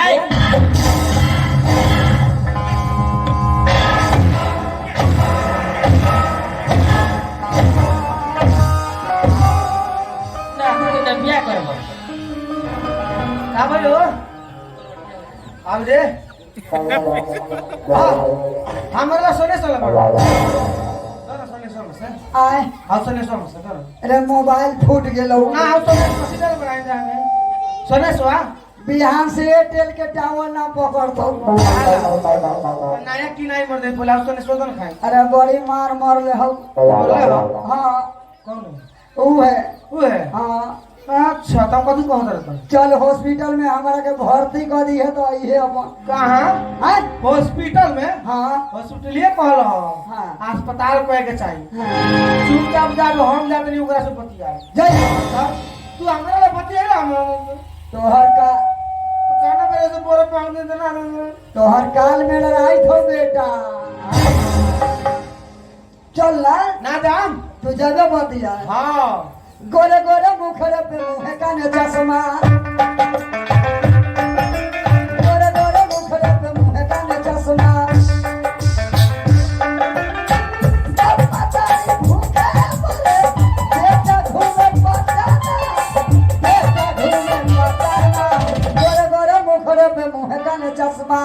Speaker 6: ना तो बियाह करबो
Speaker 4: का भयो अब रे हमरा सोने सोने बड़ो सोने से
Speaker 2: आय
Speaker 4: हां सोने से करो
Speaker 2: अरे मोबाइल फूट गेलौ
Speaker 4: ना हम सोने सीधा बनाए जाएंगे सोने सोआ
Speaker 2: बिहान से एयरटेल के टावर ना पकड़तो
Speaker 4: नया की नहीं मर दे बोला सोने सोदन खाए
Speaker 2: अरे बड़ी मार मरले हौ
Speaker 4: बोले हो
Speaker 2: हाँ
Speaker 4: कौन
Speaker 2: ऊ है
Speaker 4: वो है
Speaker 2: हाँ
Speaker 4: अच्छा तुम कथी कहत रहत
Speaker 2: चल हॉस्पिटल में हमारा के भर्ती कर दी है तो ये अपन
Speaker 4: कहां
Speaker 2: आय
Speaker 4: हॉस्पिटल में
Speaker 2: हाँ
Speaker 4: हॉस्पिटलिए कहल हो
Speaker 2: हाँ।
Speaker 4: अस्पताल पे के चाहिए
Speaker 2: हाँ
Speaker 4: चुपचाप जाबे हम जाते नहीं ओकरा से बतिया
Speaker 2: जय
Speaker 4: तू हमरा ले बतिया हम
Speaker 2: तोहर का
Speaker 4: कहना मेरे से बोरे पाउंड दे देना
Speaker 2: तोहर काल में लड़ाई थो बेटा चल ना
Speaker 4: जाम
Speaker 2: तू जगह बतिया
Speaker 4: हां
Speaker 2: गोरे गोरे मुखड़े पे मुँह काने चश्मा गोरे गोरे मुखड़े पे मुँह काने चश्मा जब पताई भूखे बोले बेटा घूमे पताना गोरे गोरे मुखड़े पे मुँह काने चश्मा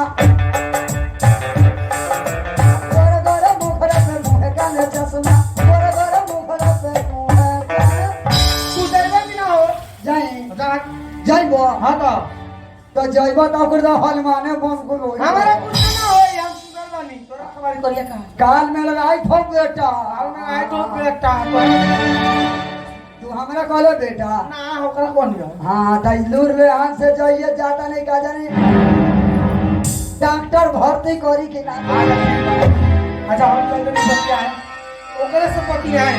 Speaker 2: गोरे गोरे मुखड़े पे मुँह काने चश्मा गोरे गोरे मुखड़े पे मुँह काने
Speaker 4: तू देबे कि ना हो
Speaker 2: जाई
Speaker 4: जा
Speaker 2: जइबो
Speaker 4: हां
Speaker 2: तो जइबो तो ओकर हल माने बम गुलो
Speaker 4: हमारा कुछ ना हो हम सुंदर बानी तोरा खबर करिया का
Speaker 2: काल में लड़ाई थो बेटा
Speaker 4: हाल में आए तो बेटा
Speaker 2: तू हमरा कहले बेटा
Speaker 4: ना होकर कौन हो
Speaker 2: हाँ तैलूर ले हाथ से जाइए जाता नहीं का जाने डॉक्टर भर्ती करी कि ना
Speaker 4: अच्छा हम चल के बतिया है ओकरे से बतिया है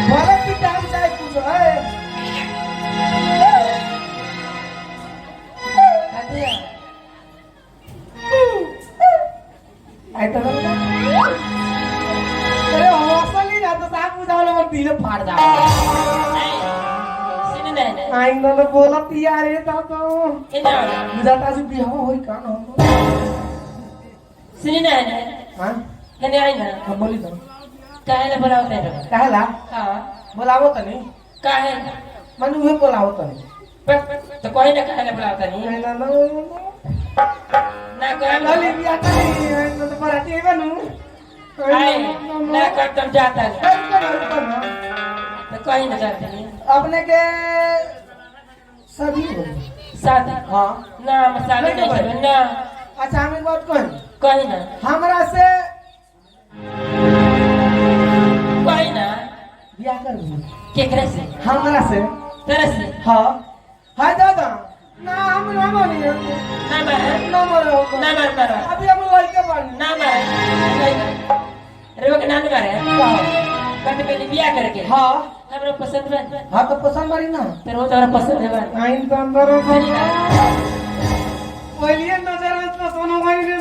Speaker 4: भले की टाइम चाहे कुछ है आई तो अरे हौसली ना तो साहब बुझावले मत दिल फाड़ जा
Speaker 6: सुन नहीं
Speaker 4: आई न बोला पिया रे ता तो
Speaker 6: इना
Speaker 4: बुझाता जो बियाह होई कान हम
Speaker 6: सुन नहीं
Speaker 4: हां
Speaker 6: कने आई ना
Speaker 4: हम बोली तो
Speaker 6: काहे ले बुलाओ रे
Speaker 4: कहला
Speaker 6: हां
Speaker 4: बोलावो तनी
Speaker 6: काहे
Speaker 4: मन उहे बोलावो तनी
Speaker 6: तो कोई ना काहे ले बुलाओ तनी
Speaker 4: ना
Speaker 6: ना कोई
Speaker 4: लली बियाह तनी तो बराती बनू
Speaker 6: आए ना कर तुम जाता है तो कहीं ना जाते नहीं
Speaker 4: अपने के सभी हो
Speaker 6: शादी
Speaker 4: हाँ
Speaker 6: ना हम शादी नहीं करें ना
Speaker 4: अच्छा हम एक बात कहें
Speaker 6: कहीं ना
Speaker 4: हमरा से
Speaker 6: कहीं ना
Speaker 4: बियाह कर
Speaker 6: केकरे से
Speaker 4: हमरा से
Speaker 6: तेरे से
Speaker 4: हाँ हाय दादा ना हम ना मानी
Speaker 6: ना मारे
Speaker 4: ना मरो
Speaker 6: ना मार मारो
Speaker 4: अभी हम लड़के बन
Speaker 6: ना मारे रे वो नाम मारे कट पे बियाह करके
Speaker 4: हाँ
Speaker 6: हमरा पसंद है
Speaker 4: हाँ तो पसंद मारी ना
Speaker 6: तेरे वो तोरा पसंद है बा
Speaker 4: आइन तो अंदर हो
Speaker 6: सही ना
Speaker 4: पहले नजर में तो सोनो भाई ने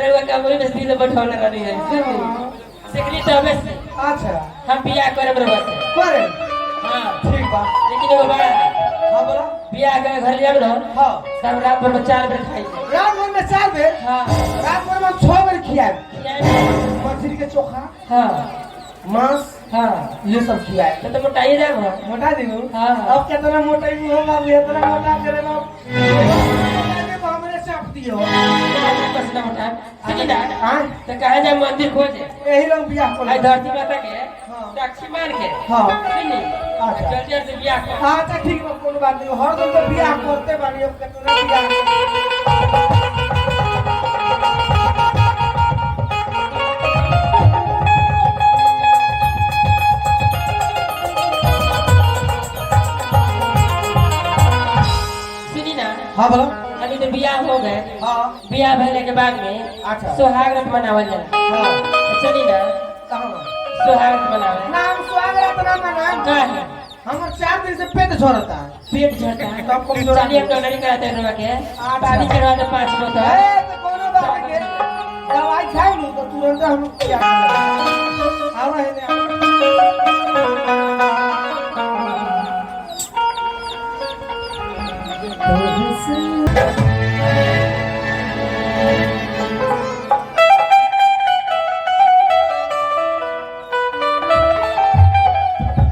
Speaker 6: रे वो का मुझे दिल बैठाने रही है सिकली तो बस
Speaker 4: अच्छा
Speaker 6: हम बियाह करे बराबर से
Speaker 4: करे
Speaker 6: हां
Speaker 4: ठीक बा
Speaker 6: लेकिन वो बड़ा
Speaker 4: हाँ बोला
Speaker 6: बियाह करे घर ले आलो
Speaker 4: हाँ
Speaker 6: सब रात भर में 4 बेर खाई
Speaker 4: रात भर में 4 बेर
Speaker 6: हां
Speaker 4: रात भर में 6 बेर खियाए मछली के चोखा
Speaker 6: हां
Speaker 4: मांस
Speaker 6: हां
Speaker 4: ये सब खियाए
Speaker 6: तो मोटाई दे बा
Speaker 4: मोटा दिनु
Speaker 6: हाँ।
Speaker 4: अब कितना मोटा ही हो बाबू इतना मोटा करे ना हमरे से आप दियो
Speaker 6: बस ना मोटा सुनी ना
Speaker 4: हां
Speaker 6: तो कहा जाए मंदिर खोजे
Speaker 4: यही लोग बियाह कर
Speaker 6: आई धरती माता के
Speaker 4: हाँ।
Speaker 6: साक्षी मान के
Speaker 4: हाँ।
Speaker 6: सुनी
Speaker 4: अच्छा।
Speaker 6: जल्दी से बियाह कर
Speaker 4: अच्छा ठीक बा कोनो बात नहीं हर दिन तो बियाह करते बानी अब कितना बियाह
Speaker 6: सुनी ना
Speaker 4: हाँ बोलो
Speaker 6: अभी तो बियाह हो गए
Speaker 4: हाँ
Speaker 6: बियाह भरने के बाद में
Speaker 4: अच्छा।
Speaker 6: सुहाग रात मनावल जाला
Speaker 4: हाँ
Speaker 6: तो चली ना
Speaker 4: कहाँ बा?
Speaker 6: सुहाग रात मनावे
Speaker 4: नाम स्वागत नाम नाम
Speaker 6: का है
Speaker 4: हमर 4 दिन से पेट झड़ता है
Speaker 6: पेट झड़ता है
Speaker 4: तब कमजोर
Speaker 6: चलिए हम डॉक्टरी कराते हैं रोगा के
Speaker 4: अच्छा।
Speaker 6: पानी चढ़वा दे 5 बोतल
Speaker 4: ए तो कोनो बात नहीं दवाई खाई लो तो तुरंत हम क्या आवा है ने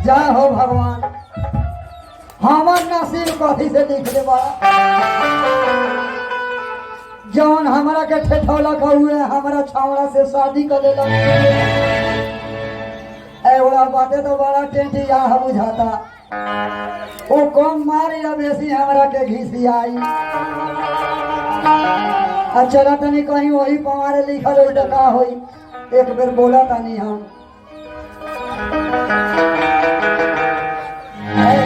Speaker 2: जा हो भगवान हमर नसीब कथी से लिख दे बा जौन हमरा के ठेठौला हुए हमरा छावड़ा से शादी कर लेला एवड़ा बातें तो बड़ा टेंटिया बुझाता ओ कम मारी या बेसी हमरा के घिसी आई चला तनी कहीं वही पवारे लिखल होई तो का होई एक बेर बोला तनी हम ए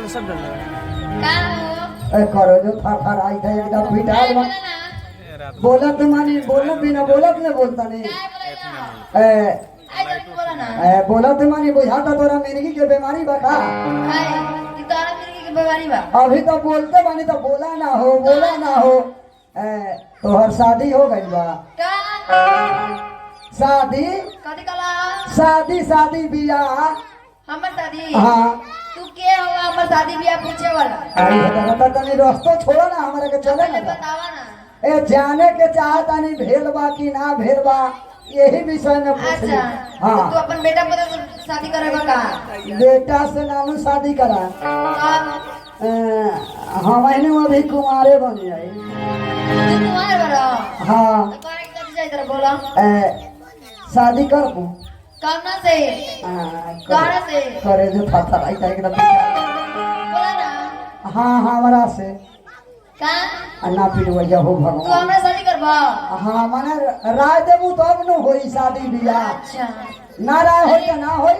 Speaker 5: का हो
Speaker 2: ए करो जो था आई था एकदम पिटाल में बोलत मानी बोलत बिना बोलत ने बोलता नहीं ए
Speaker 5: आई तो बोला ना
Speaker 2: ए बोलत मानी बुझाता तोरा मिर्गी के बीमारी बा का
Speaker 5: आई ई तारा मिर्गी की बीमारी बा
Speaker 2: अभी तो बोलते बानी तो बोला ना हो ए तोहर शादी हो गई बा
Speaker 5: का
Speaker 2: शादी
Speaker 5: कथी कला
Speaker 2: शादी बियाह
Speaker 5: हमर शादी
Speaker 2: हाँ
Speaker 5: तू के हो हमर शादी बियाह पूछे वाला
Speaker 2: अरे बता तनी रास्ता छोड़ो ना हमारे के चले
Speaker 5: पहले
Speaker 2: ना
Speaker 5: बतावा ना
Speaker 2: ए जाने के चाहता नहीं भेल बा कि ना भेल बा यही विषय में पूछ
Speaker 5: अच्छा
Speaker 2: हाँ
Speaker 5: तू अपन बेटा बता तो शादी करेगा का
Speaker 2: बेटा से नानू शादी करा
Speaker 5: अब
Speaker 2: हम अभी कुमारे बन जाए
Speaker 5: तू कुमार बड़ा
Speaker 2: हाँ
Speaker 5: तो करे के कथी चाहिए तेरा बोला
Speaker 2: शादी कर दूं
Speaker 5: कामना से कहाँ से
Speaker 2: करे जो था राइट एकदम
Speaker 5: बोला ना
Speaker 2: हाँ हमारा से
Speaker 5: का
Speaker 2: ना पिटवैया हो
Speaker 5: तू
Speaker 2: भगवान
Speaker 5: हमरा शादी करबा
Speaker 2: हाँ माने राय देबू तब न होई शादी बियाह
Speaker 5: अच्छा
Speaker 2: ना राय होई तो ना होई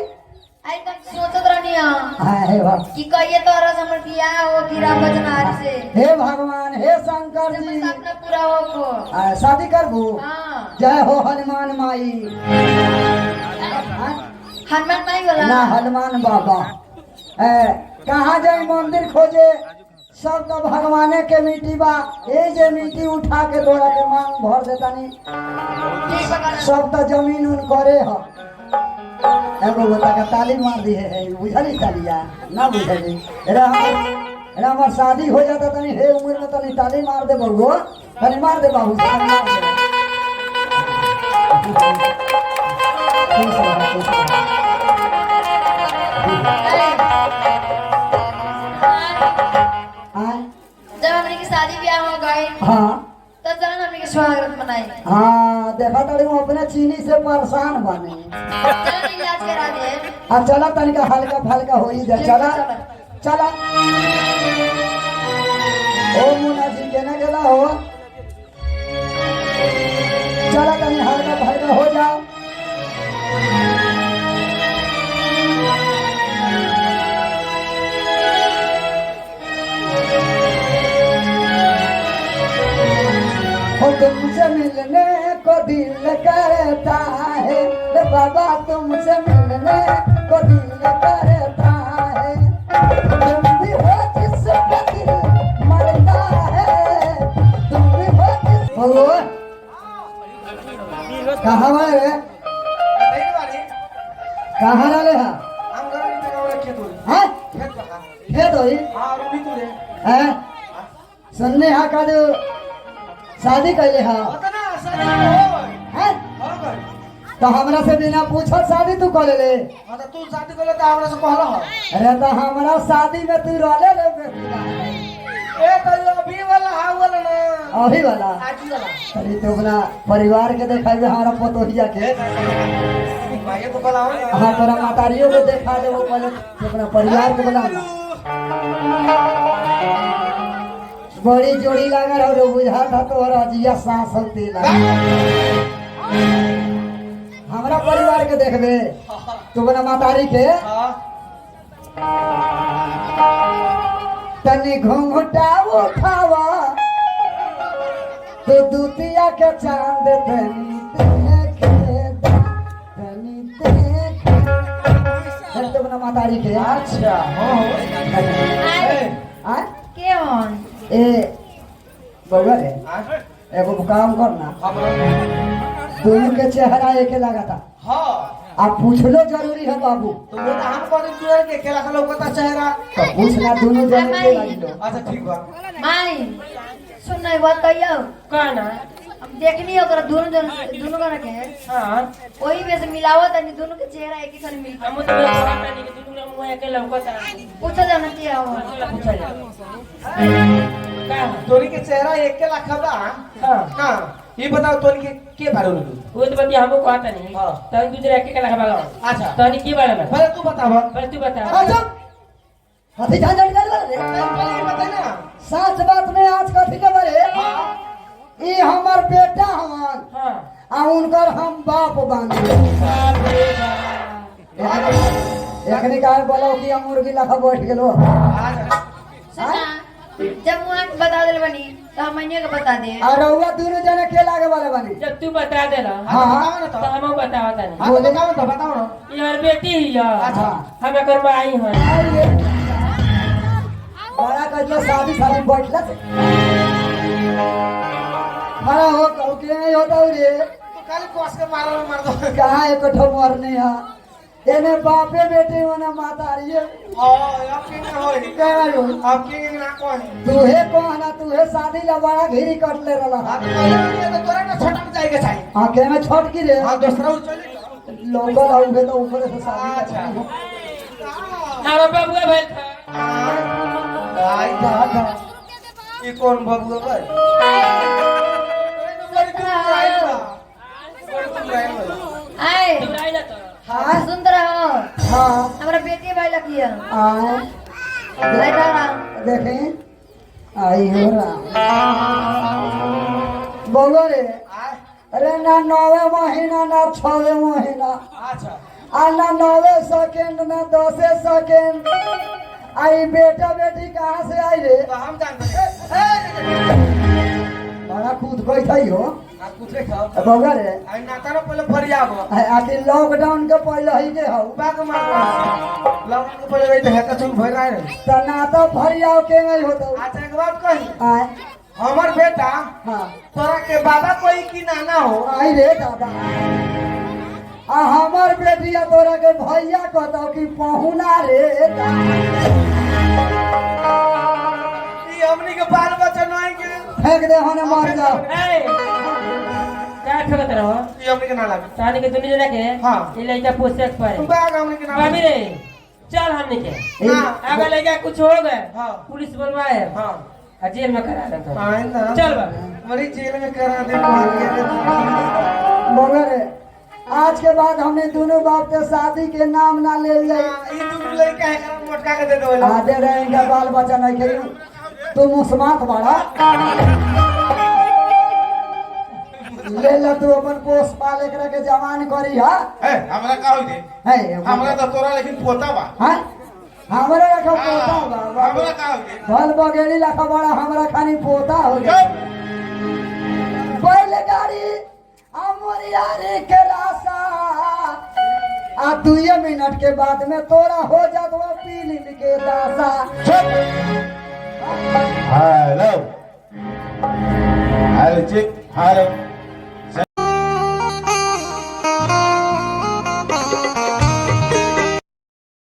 Speaker 5: आई तक सोचत रहनी हां
Speaker 2: हाँ हे भगवान
Speaker 5: कि कहिए तो रस हमर बियाह हो कि राम बचनारी से
Speaker 2: हे भगवान हे शंकर जी
Speaker 5: सपना पूरा हो को
Speaker 2: शादी करबू
Speaker 5: हां
Speaker 2: जय हो हनुमान माई
Speaker 5: हनुमान माई बोला
Speaker 2: ना हनुमान बाबा कहाँ जाए मंदिर खोजे सब तो भगवाने के मिट्टी बा ये जे मिट्टी उठा के तोरा के मांग भर देता नहीं
Speaker 5: ठीक बा
Speaker 2: सब तो जमीन उन करे हो एगो बता के ताली मार दी है बुझली तालिया ना बुझली हमार शादी हो जाता तनी हे उम्र में तनी ताली मार दे बबू तनी मार दे बाबू तनी मार दे। खुश रहो, खुश रहो। आय
Speaker 5: जब हमने की शादी ब्याह हो गए
Speaker 2: हाँ
Speaker 5: तो चलन हमने के स्वागत मनाई।
Speaker 2: हाँ देखा तड़ी वो अपने चीनी से परेशान बने।
Speaker 5: चलो इलाज करा दे।
Speaker 2: अब चला तनिका हल्का फल्का हो ही जा। चला चला ओ मुन्ना जी केना गेला हो। चला तनी हल्का फल्का हो जाओ। हो तुमसे मिलने को दिल करता है रे बाबा, तुमसे मिलने को दिल करता है। तुम भी हो जिसका दिल मरता है, तुम भी हो जिस कहाँ वाले रे,
Speaker 4: नहीं वाली
Speaker 2: कहाँ वाले हैं?
Speaker 4: हम घर में जगह वाला खेत होई
Speaker 2: हाँ
Speaker 4: खेत का
Speaker 2: खेत होई
Speaker 4: हां रूबी तू रे
Speaker 2: हैं? सुनने हाँ का जो शादी कैले हाँ
Speaker 4: पता ना सर हो
Speaker 2: हैं?
Speaker 4: हो गई
Speaker 2: तो हमरा से बिना पूछल शादी तू कर ले।
Speaker 4: हां तो तू शादी कर ले तो हमरा से कहला हो
Speaker 2: अरे तो हमारा शादी में तू रोले ले बेटा।
Speaker 4: ए तो अभी वाला हां वाला ना
Speaker 2: अभी वाला
Speaker 4: आज वाला
Speaker 2: अरे तो अपना परिवार के देखाई हमारा पोतोहिया के।
Speaker 4: भाई को बुलाओ
Speaker 2: हाँ तोरा मातारियों को देखा दे वो पहले तो अपना परिवार को बुला ला। बड़ी जोड़ी लगा रहो जो बुझा था तो और अजिया सांस होती ना। हमारा परिवार के देखबे तू अपना मातारी के
Speaker 4: हां
Speaker 2: तनी घूंघटा उठावा तो दूतिया के चांद तनी तो अपना मातारी के
Speaker 4: अच्छा हां
Speaker 2: आ
Speaker 5: के हन?
Speaker 2: ए बउआ रे
Speaker 4: हां
Speaker 2: एगो काम करना, दोनों के चेहरा एके लगा था।
Speaker 4: हां
Speaker 2: आप पूछलो जरूरी है बाबू,
Speaker 4: तो वो हम कौन जुए के खेला का लोकता चेहरा
Speaker 2: तो पूछना दोनों जने के लगी लो।
Speaker 4: अच्छा ठीक बा
Speaker 5: माई सुन नहीं बात कहियो।
Speaker 6: कहना
Speaker 5: हम देखनी ओकरा दोनों जना के
Speaker 6: हाँ
Speaker 5: वही में से मिलावत है दोनों के चेहरा एक ही खाने मिलता।
Speaker 6: हम तो पता नहीं कि तुमने मुंह के लौकता
Speaker 5: पूछो जाना क्या हो।
Speaker 6: पूछा जा का
Speaker 4: तोरी के चेहरा एक के लाख बा
Speaker 6: हां
Speaker 4: हां ये बताओ तोरी के बारे में
Speaker 6: वो तो बतिया हमको कहता नहीं
Speaker 4: हाँ।
Speaker 6: तो दूसरे के लगा भागा
Speaker 4: अच्छा
Speaker 6: तो नहीं के बारे में
Speaker 4: पहले तू बताओ
Speaker 6: पहले तू बता
Speaker 2: अच्छा हाथी जान जान कर रे
Speaker 4: पहले ये बता ना
Speaker 2: सच बात में आज कथी के बारे ई हमर बेटा हवन
Speaker 6: हां
Speaker 2: आ उनकर हम बाप बानी।
Speaker 6: बाप रे बाप
Speaker 2: एकनी का बोलो कि हम मुर्गी लखा बैठ गेलो।
Speaker 5: सुना जब वहाँ बता दिल बनी तो हम मनिया के बता दे।
Speaker 2: और रउआ दोनों जने के लागे वाले बानी।
Speaker 6: जब तू बता देला
Speaker 2: हाँ
Speaker 6: तो हम बतावता नहीं
Speaker 4: हां बताओ तो बताओ ना
Speaker 6: यार बेटी ही यार
Speaker 2: अच्छा।
Speaker 6: हम कर में आई हन
Speaker 2: बड़ा कजला शादी शादी बैठला से बड़ा हो के नहीं होता रे
Speaker 4: तो खाली कोस के मार दो
Speaker 2: कहाँ एक ठो मरने हा एने बापे बेटे वाला मातारिये
Speaker 4: अब के ना होई
Speaker 2: कहना यो
Speaker 4: अब के ना कोई
Speaker 2: तूहे कहना तूहे शादी ला बड़ा घिरी कट ले रहा
Speaker 4: हां तो पहले तो तोरा ना छटक जाएगा चाहिए
Speaker 2: आंखे में छोट की रे
Speaker 4: हां दूसरा चले
Speaker 2: लोकल आउगे तो ऊपर से शादी
Speaker 4: अच्छा।
Speaker 2: करनी।
Speaker 6: हम बाबू भाई था
Speaker 4: आई दादा ये कौन बाबू है
Speaker 5: आए
Speaker 6: तू आई ना तो
Speaker 2: हाँ
Speaker 5: सुन रहो
Speaker 2: हाँ
Speaker 5: हमारा बेटी भाई लगी है।
Speaker 2: हाँ
Speaker 5: बैठा रहा
Speaker 2: देखें आई हो रहा बोलो रे अरे ना 9वें महीना ना 6वें महीना
Speaker 4: अच्छा
Speaker 2: आ ना 9वें सेकेंड ना 10वें सेकेंड आई बेटा बेटी कहाँ से आई रे
Speaker 4: तो हम जानते
Speaker 2: बड़ा खुद कोई थी हो
Speaker 4: आप कुछ खाओ
Speaker 2: बउआ रे
Speaker 4: आई नाता ना पहले फरियाब
Speaker 2: आखिर लॉकडाउन के पहले ही के हो
Speaker 4: बाग मार लॉकडाउन के पहले गई तो हेता चुन भर रहा है
Speaker 2: तो ना तो फरियाव के नहीं होता
Speaker 4: अच्छा एक बात कही
Speaker 2: आए
Speaker 4: हमार बेटा
Speaker 2: हाँ
Speaker 4: तोरा के बाबा कोई की नाना हो
Speaker 2: आई रे दादा आ हमार बेटिया तोरा के भैया कहता कि पहुना रे
Speaker 4: ई हमनी के बाल बच्चा नहीं के
Speaker 2: फेंक दे होने मर जाओ
Speaker 6: ए क्या ठगत रहो
Speaker 4: ई हमनी के ना लागे
Speaker 6: तानी के दुनिया जना के
Speaker 4: हाँ।
Speaker 6: ये लइका पोसे पर
Speaker 4: बाग हमनी के ना
Speaker 6: बाबी रे चल हमने के
Speaker 4: हाँ।
Speaker 6: अगर लइका कुछ हो गए
Speaker 4: हाँ।
Speaker 6: पुलिस बुलवाए
Speaker 4: हां
Speaker 6: जेल में करा दे तो
Speaker 4: आए ना
Speaker 6: चल बाबू
Speaker 4: मरी जेल में करा दे
Speaker 2: मगर आज के बाद हमने दोनों बाप के शादी के नाम ना ले जाए
Speaker 4: ये तुम लड़का है मोटका के दे दो
Speaker 2: आधे रहेंगे बाल बच्चा नहीं खेलू तुम मुस्मात बड़ा ले ला तू अपन पोस पाल एकरा के जवान करी हा
Speaker 1: हमरा का होई दे
Speaker 2: है
Speaker 1: हमरा तो तोरा लेकिन पोता बा
Speaker 2: हां हमरा रखा पोता बा
Speaker 1: हमरा का होई दे
Speaker 2: फल बगेड़ी लखा बड़ा हमरा खानी पोता हो गया बैलगाड़ी अमरिया रे के रासा आ 2 मिनट के बाद में तोरा हो जात वो पीली के दासा
Speaker 1: हेलो हेलो चिक हेलो